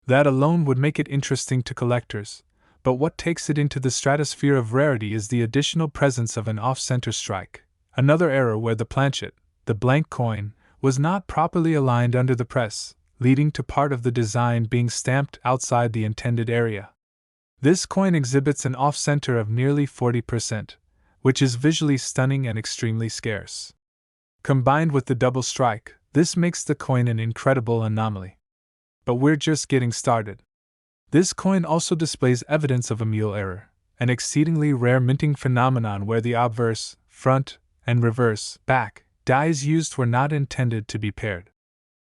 That alone would make it interesting to collectors, but what takes it into the stratosphere of rarity is the additional presence of an off-center strike, another error where the planchet, the blank coin, was not properly aligned under the press, leading to part of the design being stamped outside the intended area. This coin exhibits an off-center of nearly 40%, which is visually stunning and extremely scarce. Combined with the double strike, this makes the coin an incredible anomaly. But we're just getting started. This coin also displays evidence of a mule error, an exceedingly rare minting phenomenon where the obverse, front, and reverse, back, dies used were not intended to be paired.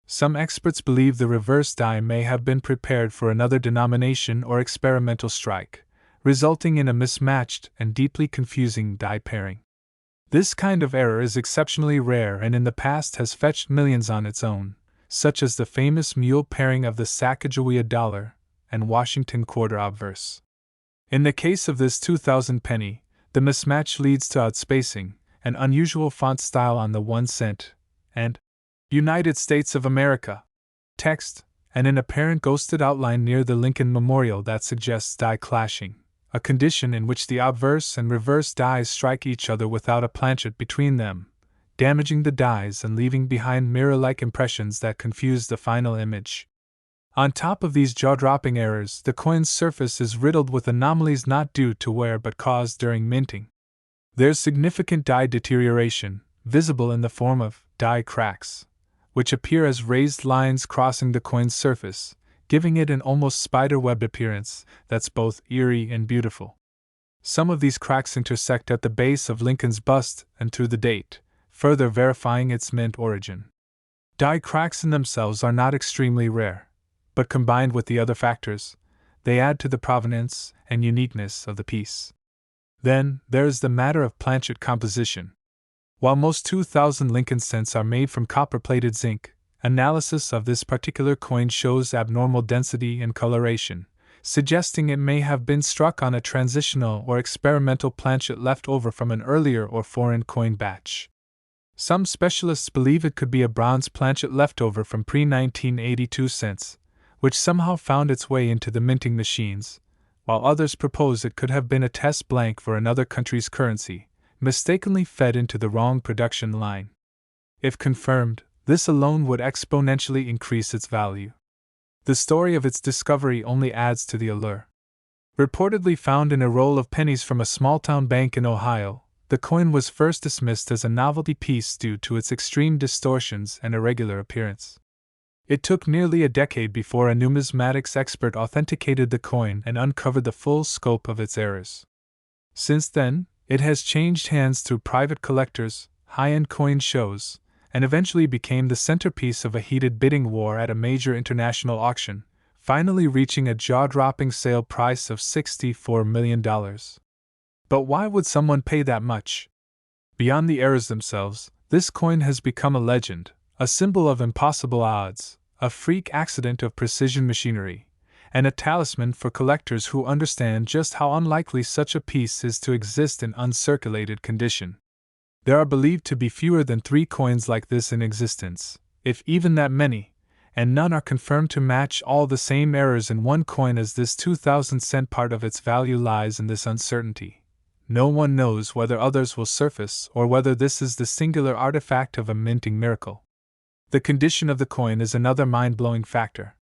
Some experts believe the reverse die may have been prepared for another denomination or experimental strike, resulting in a mismatched and deeply confusing die pairing. This kind of error is exceptionally rare and in the past has fetched millions on its own, such as the famous mule pairing of the Sacagawea dollar and Washington quarter obverse. In the case of this 2000 penny, the mismatch leads to outspacing, an unusual font style on the 1 cent, and United States of America text, and an apparent ghosted outline near the Lincoln Memorial that suggests die clashing, a condition in which the obverse and reverse dies strike each other without a planchet between them, damaging the dies and leaving behind mirror-like impressions that confuse the final image. On top of these jaw-dropping errors, the coin's surface is riddled with anomalies not due to wear but caused during minting. There's significant die deterioration, visible in the form of die cracks, which appear as raised lines crossing the coin's surface, giving it an almost spider-web appearance that's both eerie and beautiful. Some of these cracks intersect at the base of Lincoln's bust and through the date, further verifying its mint origin. Die cracks in themselves are not extremely rare, but combined with the other factors, they add to the provenance and uniqueness of the piece. Then, there is the matter of planchet composition. While most 2000 Lincoln cents are made from copper-plated zinc, analysis of this particular coin shows abnormal density and coloration, suggesting it may have been struck on a transitional or experimental planchet left over from an earlier or foreign coin batch. Some specialists believe it could be a bronze planchet leftover from pre-1982 cents, which somehow found its way into the minting machines, while others propose it could have been a test blank for another country's currency, mistakenly fed into the wrong production line. If confirmed, this alone would exponentially increase its value. The story of its discovery only adds to the allure. Reportedly found in a roll of pennies from a small-town bank in Ohio, the coin was first dismissed as a novelty piece due to its extreme distortions and irregular appearance. It took nearly a decade before a numismatics expert authenticated the coin and uncovered the full scope of its errors. Since then, it has changed hands through private collectors, high-end coin shows, and eventually became the centerpiece of a heated bidding war at a major international auction, finally reaching a jaw-dropping sale price of $64 million. But why would someone pay that much? Beyond the errors themselves, this coin has become a legend, a symbol of impossible odds, a freak accident of precision machinery, and a talisman for collectors who understand just how unlikely such a piece is to exist in uncirculated condition. There are believed to be fewer than 3 coins like this in existence, if even that many, and none are confirmed to match all the same errors in one coin as this 2000-cent. Part of its value lies in this uncertainty. No one knows whether others will surface or whether this is the singular artifact of a minting miracle. The condition of the coin is another mind-blowing factor.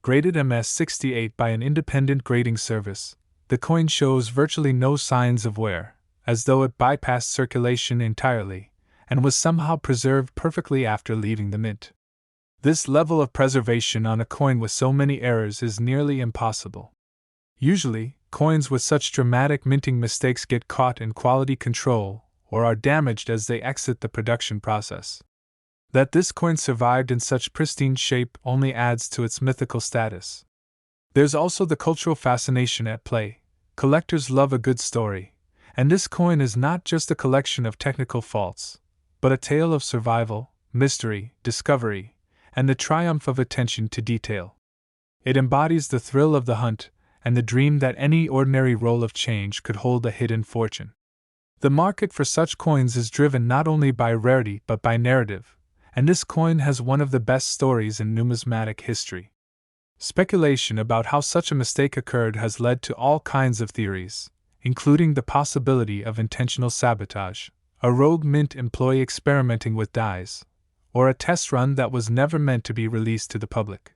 Graded MS-68 by an independent grading service, the coin shows virtually no signs of wear, as though it bypassed circulation entirely, and was somehow preserved perfectly after leaving the mint. This level of preservation on a coin with so many errors is nearly impossible. Usually, coins with such dramatic minting mistakes get caught in quality control, or are damaged as they exit the production process. That this coin survived in such pristine shape only adds to its mythical status. There's also the cultural fascination at play. Collectors love a good story, and this coin is not just a collection of technical faults, but a tale of survival, mystery, discovery, and the triumph of attention to detail. It embodies the thrill of the hunt and the dream that any ordinary roll of change could hold a hidden fortune. The market for such coins is driven not only by rarity but by narrative, and this coin has one of the best stories in numismatic history. Speculation about how such a mistake occurred has led to all kinds of theories, including the possibility of intentional sabotage, a rogue mint employee experimenting with dies, or a test run that was never meant to be released to the public.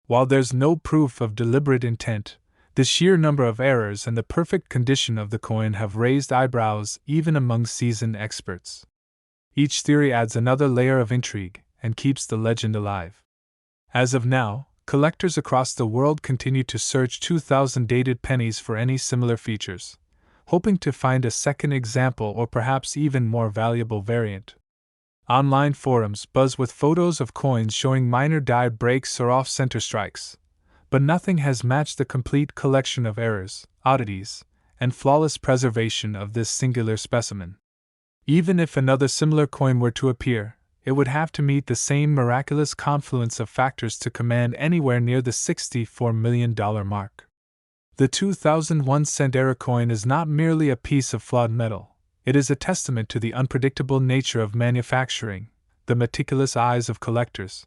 While there's no proof of deliberate intent, the sheer number of errors and the perfect condition of the coin have raised eyebrows even among seasoned experts. Each theory adds another layer of intrigue and keeps the legend alive. As of now, collectors across the world continue to search 2000 dated pennies for any similar features, hoping to find a second example or perhaps even more valuable variant. Online forums buzz with photos of coins showing minor die breaks or off-center strikes, but nothing has matched the complete collection of errors, oddities, and flawless preservation of this singular specimen. Even if another similar coin were to appear, it would have to meet the same miraculous confluence of factors to command anywhere near the $64 million mark. The 2001-cent error coin is not merely a piece of flawed metal, it is a testament to the unpredictable nature of manufacturing, the meticulous eyes of collectors,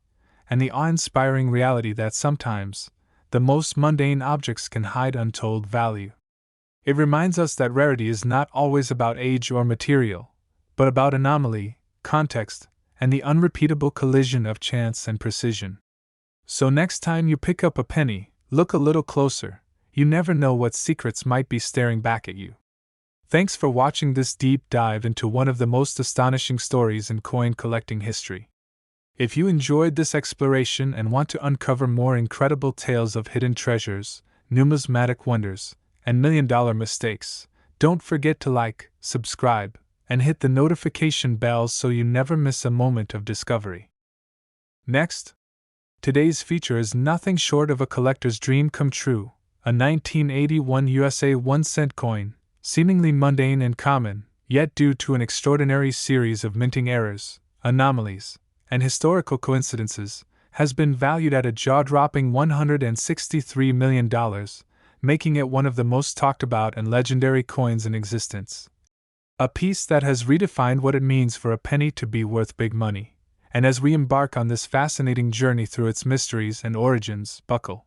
and the awe-inspiring reality that sometimes, the most mundane objects can hide untold value. It reminds us that rarity is not always about age or material, but about anomaly, context, and the unrepeatable collision of chance and precision. So next time you pick up a penny, look a little closer. You never know what secrets might be staring back at you. Thanks for watching this deep dive into one of the most astonishing stories in coin collecting history. If you enjoyed this exploration and want to uncover more incredible tales of hidden treasures, numismatic wonders, and million-dollar mistakes, don't forget to like, subscribe, and hit the notification bell so you never miss a moment of discovery. Next, today's feature is nothing short of a collector's dream come true, a 1981 USA 1-cent coin, seemingly mundane and common, yet due to an extraordinary series of minting errors, anomalies, and historical coincidences, has been valued at a jaw-dropping $163 million, making it one of the most talked about and legendary coins in existence. A piece that has redefined what it means for a penny to be worth big money. And as we embark on this fascinating journey through its mysteries and origins, buckle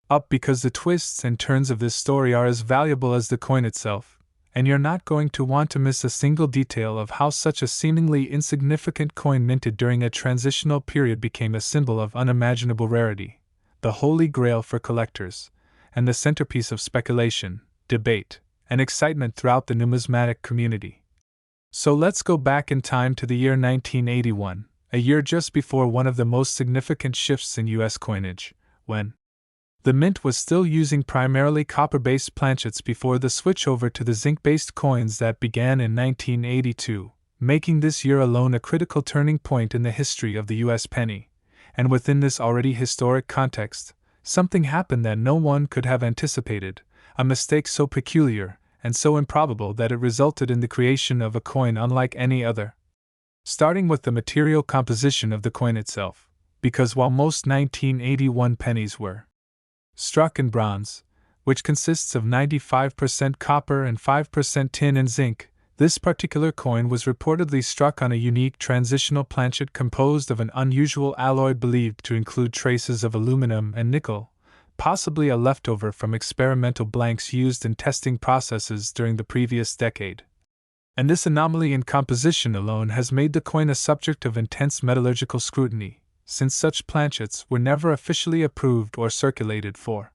up because the twists and turns of this story are as valuable as the coin itself, and you're not going to want to miss a single detail of how such a seemingly insignificant coin minted during a transitional period became a symbol of unimaginable rarity, the holy grail for collectors, and the centerpiece of speculation, debate, and excitement throughout the numismatic community. So let's go back in time to the year 1981, a year just before one of the most significant shifts in U.S. coinage, when the mint was still using primarily copper-based planchets before the switch over to the zinc-based coins that began in 1982, making this year alone a critical turning point in the history of the U.S. penny. And within this already historic context, something happened that no one could have anticipated, a mistake so peculiar and so improbable that it resulted in the creation of a coin unlike any other. Starting with the material composition of the coin itself, because while most 1981 pennies were struck in bronze, which consists of 95% copper and 5% tin and zinc, this particular coin was reportedly struck on a unique transitional planchet composed of an unusual alloy believed to include traces of aluminum and nickel, possibly a leftover from experimental blanks used in testing processes during the previous decade. And this anomaly in composition alone has made the coin a subject of intense metallurgical scrutiny, since such planchets were never officially approved or circulated for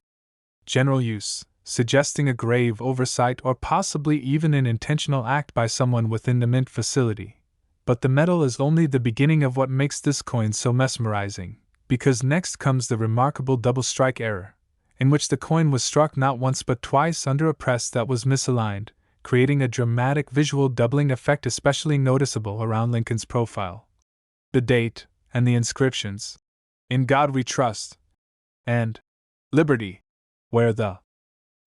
general use, suggesting a grave oversight or possibly even an intentional act by someone within the mint facility. But the metal is only the beginning of what makes this coin so mesmerizing, because next comes the remarkable double strike error, in which the coin was struck not once but twice under a press that was misaligned, creating a dramatic visual doubling effect especially noticeable around Lincoln's profile. The date, and the inscriptions, "In God We Trust," and "Liberty," where the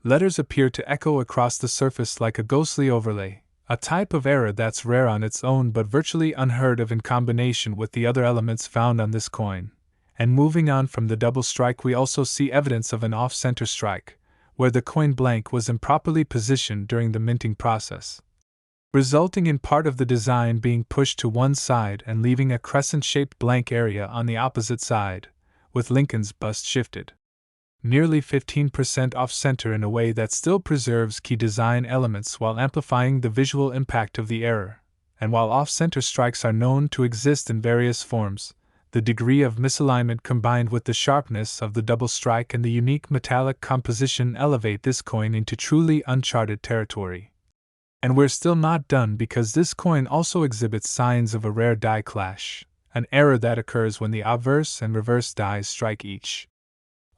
letters appear to echo across the surface like a ghostly overlay, a type of error that's rare on its own but virtually unheard of in combination with the other elements found on this coin. And moving on from the double strike, we also see evidence of an off-center strike, where the coin blank was improperly positioned during the minting process, resulting in part of the design being pushed to one side and leaving a crescent-shaped blank area on the opposite side, with Lincoln's bust shifted nearly 15% off-center in a way that still preserves key design elements while amplifying the visual impact of the error. And while off-center strikes are known to exist in various forms, the degree of misalignment combined with the sharpness of the double strike and the unique metallic composition elevate this coin into truly uncharted territory. And we're still not done, because this coin also exhibits signs of a rare die clash, an error that occurs when the obverse and reverse dies strike each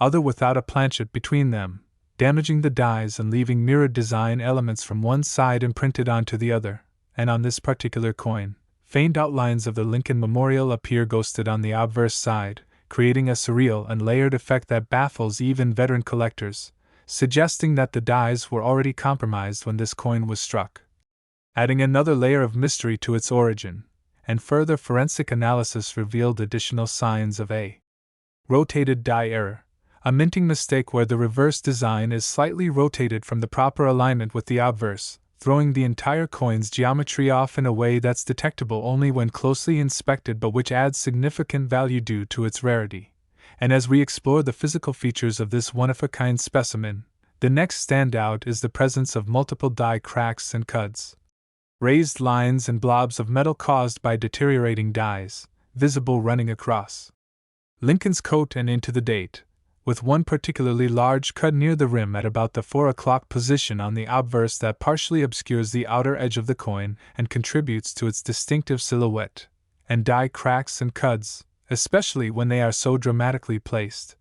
other without a planchet between them, damaging the dies and leaving mirrored design elements from one side imprinted onto the other. And on this particular coin, faint outlines of the Lincoln Memorial appear ghosted on the obverse side, creating a surreal and layered effect that baffles even veteran collectors, suggesting that the dies were already compromised when this coin was struck. Adding another layer of mystery to its origin, and further forensic analysis revealed additional signs of a rotated die error, a minting mistake where the reverse design is slightly rotated from the proper alignment with the obverse, throwing the entire coin's geometry off in a way that's detectable only when closely inspected, but which adds significant value due to its rarity. And as we explore the physical features of this one-of-a-kind specimen, The next standout is the presence of multiple die cracks and cuds. Raised lines and blobs of metal caused by deteriorating dies, visible running across Lincoln's coat and into the date, with one particularly large cut near the rim at about the 4 o'clock position on the obverse that partially obscures the outer edge of the coin and contributes to its distinctive silhouette, and die cracks and cuds, especially when they are so dramatically placed,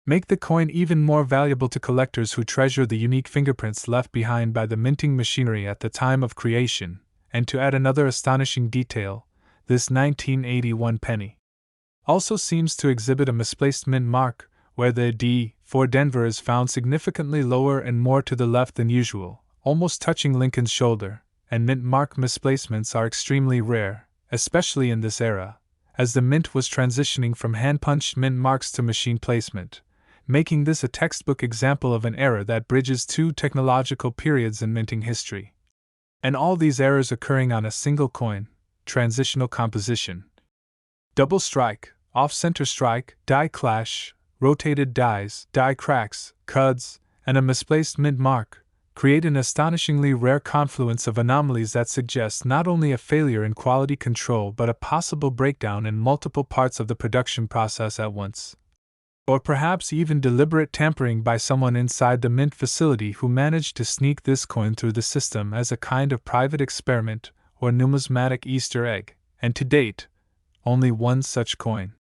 make the coin even more valuable to collectors who treasure the unique fingerprints left behind by the minting machinery at the time of creation. And to add another astonishing detail, this 1981 penny also seems to exhibit a misplaced mint mark, where the D for Denver is found significantly lower and more to the left than usual, almost touching Lincoln's shoulder, and mint mark misplacements are extremely rare, especially in this era, as the mint was transitioning from hand-punched mint marks to machine placement, making this a textbook example of an era that bridges two technological periods in minting history. And all these errors occurring on a single coin, transitional composition. Double strike, off-center strike, die clash, rotated dies, die cracks, cuds, and a misplaced mint mark create an astonishingly rare confluence of anomalies that suggest not only a failure in quality control but a possible breakdown in multiple parts of the production process at once. Or perhaps even deliberate tampering by someone inside the mint facility who managed to sneak this coin through the system as a kind of private experiment or numismatic Easter egg, and to date, only one such coin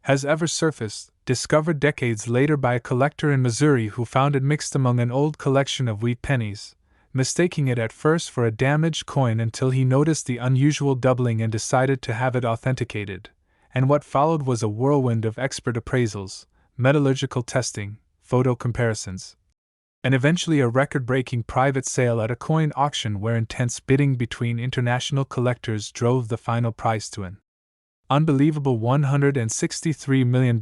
has ever surfaced, discovered decades later by a collector in Missouri who found it mixed among an old collection of wheat pennies, mistaking it at first for a damaged coin until he noticed the unusual doubling and decided to have it authenticated, and what followed was a whirlwind of expert appraisals, metallurgical testing, photo comparisons, and eventually a record-breaking private sale at a coin auction where intense bidding between international collectors drove the final price to an unbelievable $163 million,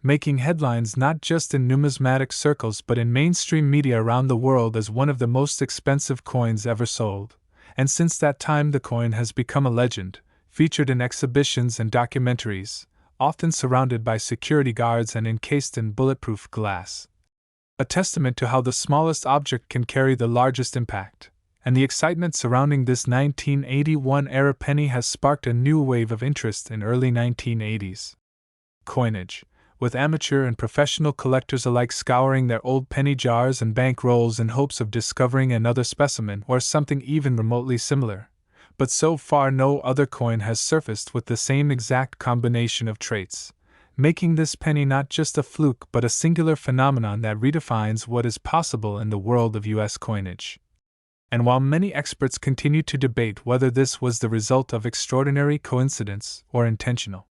making headlines not just in numismatic circles but in mainstream media around the world as one of the most expensive coins ever sold. And since that time the coin has become a legend, featured in exhibitions and documentaries, often surrounded by security guards and encased in bulletproof glass. A testament to how the smallest object can carry the largest impact, and the excitement surrounding this 1981-era penny has sparked a new wave of interest in early 1980s coinage, with amateur and professional collectors alike scouring their old penny jars and bank rolls in hopes of discovering another specimen or something even remotely similar. But so far no other coin has surfaced with the same exact combination of traits, making this penny not just a fluke but a singular phenomenon that redefines what is possible in the world of U.S. coinage. And while many experts continue to debate whether this was the result of extraordinary coincidence or intentional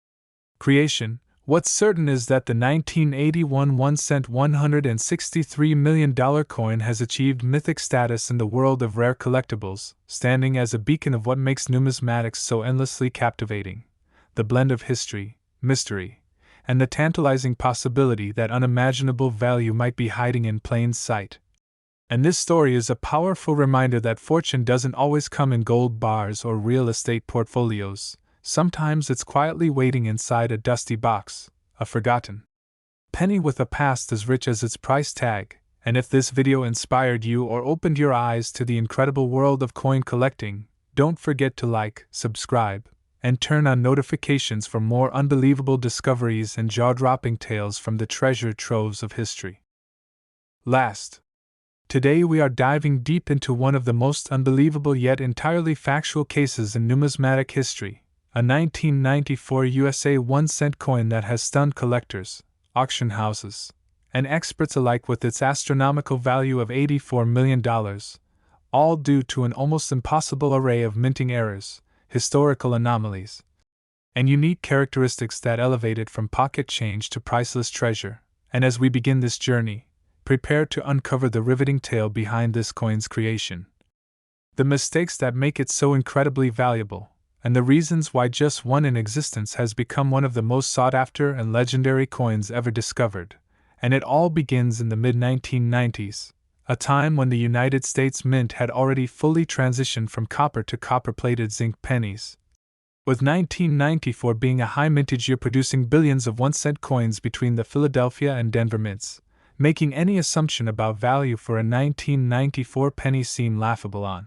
creation, what's certain is that the 1981 1-cent $163 million coin has achieved mythic status in the world of rare collectibles, standing as a beacon of what makes numismatics so endlessly captivating: the blend of history, mystery, and the tantalizing possibility that unimaginable value might be hiding in plain sight. And this story is a powerful reminder that fortune doesn't always come in gold bars or real estate portfolios. Sometimes it's quietly waiting inside a dusty box, a forgotten penny with a past as rich as its price tag. And if this video inspired you or opened your eyes to the incredible world of coin collecting, don't forget to like, subscribe, and turn on notifications for more unbelievable discoveries and jaw-dropping tales from the treasure troves of history. Today we are diving deep into one of the most unbelievable yet entirely factual cases in numismatic history. A 1994 USA 1-cent coin that has stunned collectors, auction houses, and experts alike with its astronomical value of $84 million, all due to an almost impossible array of minting errors, historical anomalies, and unique characteristics that elevate it from pocket change to priceless treasure. And as we begin this journey, prepare to uncover the riveting tale behind this coin's creation, the mistakes that make it so incredibly valuable, and the reasons why just one in existence has become one of the most sought-after and legendary coins ever discovered. And it all begins in the mid-1990s, a time when the United States Mint had already fully transitioned from copper to copper-plated zinc pennies, with 1994 being a high mintage year producing billions of 1-cent coins between the Philadelphia and Denver mints, making any assumption about value for a 1994 penny seem laughable on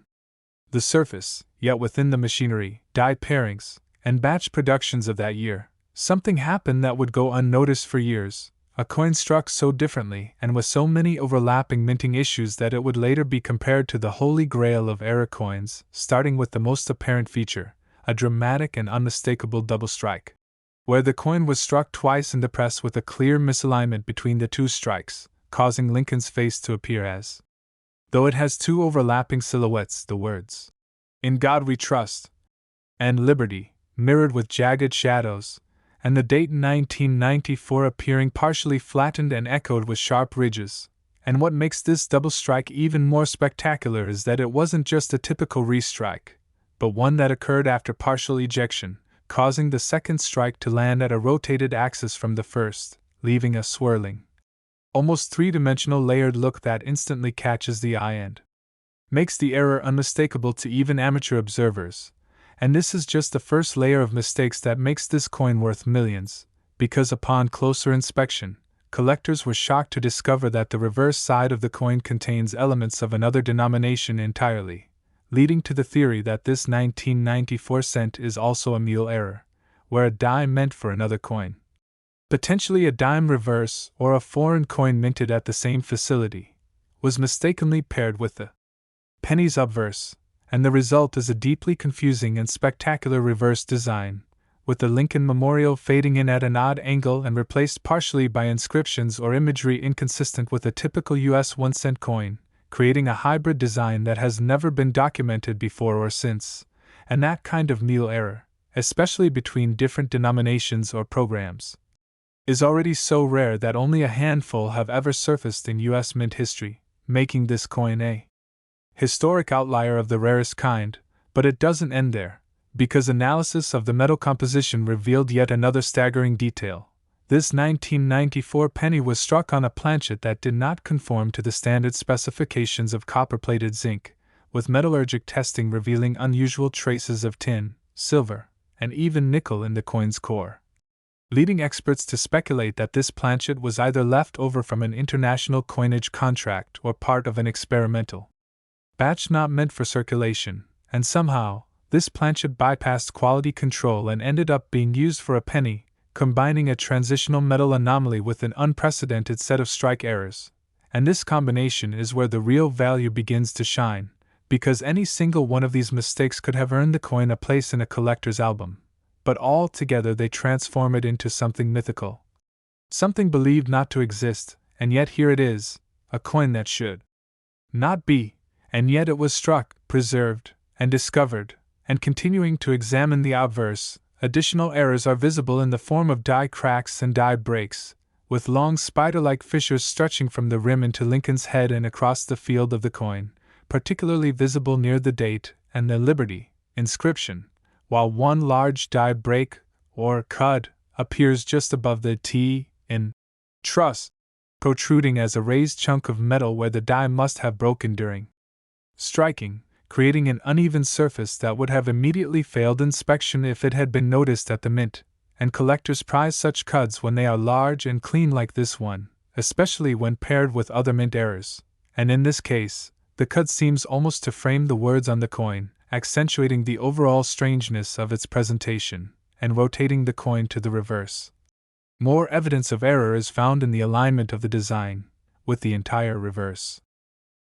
the surface, yet within the machinery, die pairings, and batch productions of that year, something happened that would go unnoticed for years. A coin struck so differently and with so many overlapping minting issues that it would later be compared to the holy grail of error coins, starting with the most apparent feature, a dramatic and unmistakable double strike, where the coin was struck twice in the press with a clear misalignment between the two strikes, causing Lincoln's face to appear as though it has two overlapping silhouettes, the words, "In God We Trust," and "Liberty," mirrored with jagged shadows, and the date 1994 appearing partially flattened and echoed with sharp ridges. And what makes this double strike even more spectacular is that it wasn't just a typical restrike, but one that occurred after partial ejection, causing the second strike to land at a rotated axis from the first, leaving a swirling, almost three-dimensional layered look that instantly catches the eye and makes the error unmistakable to even amateur observers. And this is just the first layer of mistakes that makes this coin worth millions, because upon closer inspection, collectors were shocked to discover that the reverse side of the coin contains elements of another denomination entirely, leading to the theory that this 1994 cent is also a mule error, where a die meant for another coin, potentially a dime reverse or a foreign coin minted at the same facility, was mistakenly paired with the pennies obverse, and the result is a deeply confusing and spectacular reverse design, with the Lincoln Memorial fading in at an odd angle and replaced partially by inscriptions or imagery inconsistent with a typical US 1-cent coin, creating a hybrid design that has never been documented before or since. And that kind of mule error, especially between different denominations or programs, is already so rare that only a handful have ever surfaced in US mint history, making this coin a historic outlier of the rarest kind. But it doesn't end there, because analysis of the metal composition revealed yet another staggering detail. This 1994 penny was struck on a planchet that did not conform to the standard specifications of copper-plated zinc, with metallurgic testing revealing unusual traces of tin, silver, and even nickel in the coin's core, leading experts to speculate that this planchet was either left over from an international coinage contract or part of an experimental batch not meant for circulation, and somehow, this planchet bypassed quality control and ended up being used for a penny, combining a transitional metal anomaly with an unprecedented set of strike errors. And this combination is where the real value begins to shine, because any single one of these mistakes could have earned the coin a place in a collector's album. But all together they transform it into something mythical, something believed not to exist, and yet here it is, a coin that should not be. And yet it was struck, preserved, and discovered, and continuing to examine the obverse, additional errors are visible in the form of die cracks and die breaks, with long spider-like fissures stretching from the rim into Lincoln's head and across the field of the coin, particularly visible near the date and the Liberty inscription, while one large die break, or cud, appears just above the T in truss, protruding as a raised chunk of metal where the die must have broken during striking, creating an uneven surface that would have immediately failed inspection if it had been noticed at the mint, and collectors prize such cuds when they are large and clean like this one, especially when paired with other mint errors, and in this case, the cud seems almost to frame the words on the coin, accentuating the overall strangeness of its presentation, and rotating the coin to the reverse. More evidence of error is found in the alignment of the design, with the entire reverse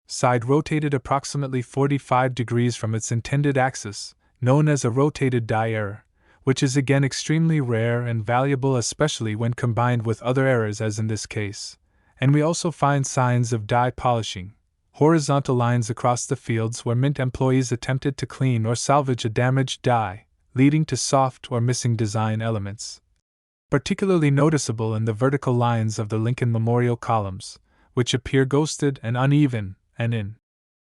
side rotated approximately 45 degrees from its intended axis, known as a rotated die error, which is again extremely rare and valuable, especially when combined with other errors as in this case. And we also find signs of die polishing, horizontal lines across the fields where mint employees attempted to clean or salvage a damaged die, leading to soft or missing design elements. Particularly noticeable in the vertical lines of the Lincoln Memorial columns, which appear ghosted and uneven, and in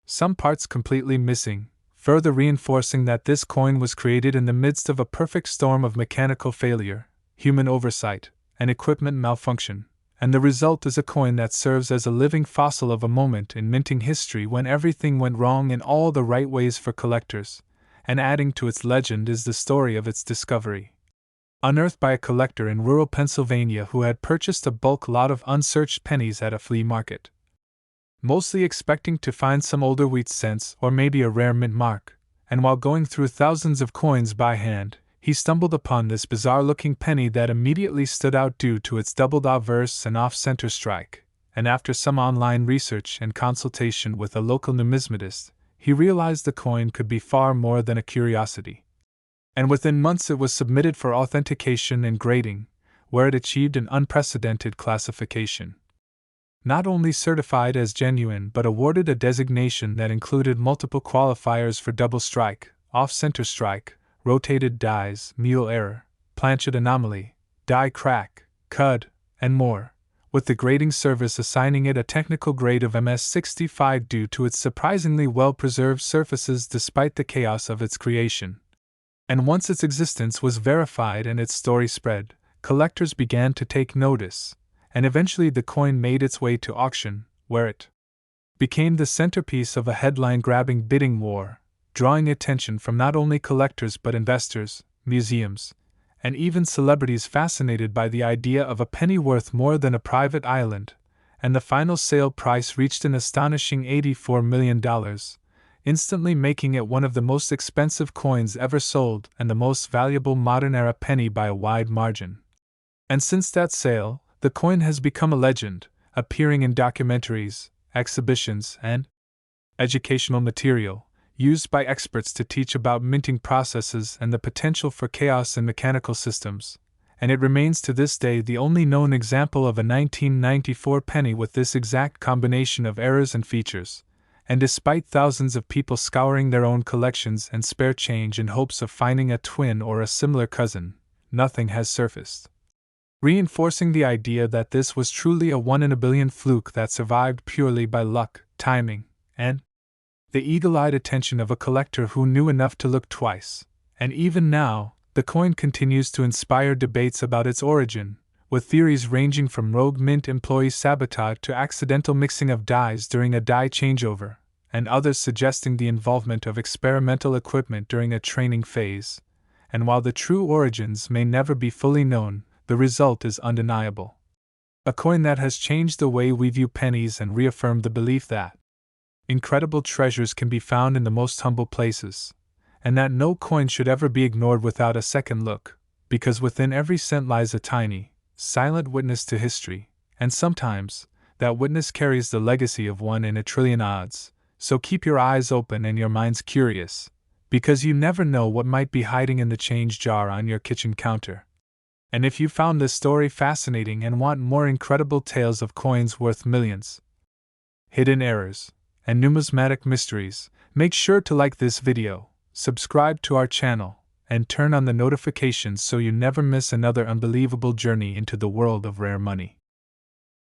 some parts completely missing, further reinforcing that this coin was created in the midst of a perfect storm of mechanical failure, human oversight, and equipment malfunction, and the result is a coin that serves as a living fossil of a moment in minting history when everything went wrong in all the right ways for collectors, and adding to its legend is the story of its discovery. unearthed by a collector in rural Pennsylvania who had purchased a bulk lot of unsearched pennies at a flea market. Mostly expecting to find some older wheat cents or maybe a rare mint mark, and while going through thousands of coins by hand, he stumbled upon this bizarre-looking penny that immediately stood out due to its doubled obverse and off-center strike, and after some online research and consultation with a local numismatist, he realized the coin could be far more than a curiosity. And within months it was submitted for authentication and grading, where it achieved an unprecedented classification. Not only certified as genuine but awarded a designation that included multiple qualifiers for double strike, off-center strike, rotated dies, mule error, planchet anomaly, die crack, cud, and more, with the grading service assigning it a technical grade of MS65 due to its surprisingly well-preserved surfaces despite the chaos of its creation. And once its existence was verified and its story spread, collectors began to take notice, and eventually the coin made its way to auction, where it became the centerpiece of a headline-grabbing bidding war, drawing attention from not only collectors but investors, museums, and even celebrities fascinated by the idea of a penny worth more than a private island, and the final sale price reached an astonishing $84 million, instantly making it one of the most expensive coins ever sold and the most valuable modern-era penny by a wide margin. And since that sale, the coin has become a legend, appearing in documentaries, exhibitions, and educational material, used by experts to teach about minting processes and the potential for chaos in mechanical systems, and it remains to this day the only known example of a 1994 penny with this exact combination of errors and features, and despite thousands of people scouring their own collections and spare change in hopes of finding a twin or a similar cousin, nothing has surfaced, reinforcing the idea that this was truly a one-in-a-billion fluke that survived purely by luck, timing, and the eagle-eyed attention of a collector who knew enough to look twice. And even now, the coin continues to inspire debates about its origin, with theories ranging from rogue mint employee sabotage to accidental mixing of dies during a die changeover, and others suggesting the involvement of experimental equipment during a training phase. And while the true origins may never be fully known, the result is undeniable. A coin that has changed the way we view pennies and reaffirmed the belief that incredible treasures can be found in the most humble places, and that no coin should ever be ignored without a second look, because within every cent lies a tiny, silent witness to history, and sometimes, that witness carries the legacy of 1 in a trillion odds. So keep your eyes open and your minds curious, because you never know what might be hiding in the change jar on your kitchen counter. And if you found this story fascinating and want more incredible tales of coins worth millions, hidden errors, and numismatic mysteries, make sure to like this video, subscribe to our channel, and turn on the notifications so you never miss another unbelievable journey into the world of rare money.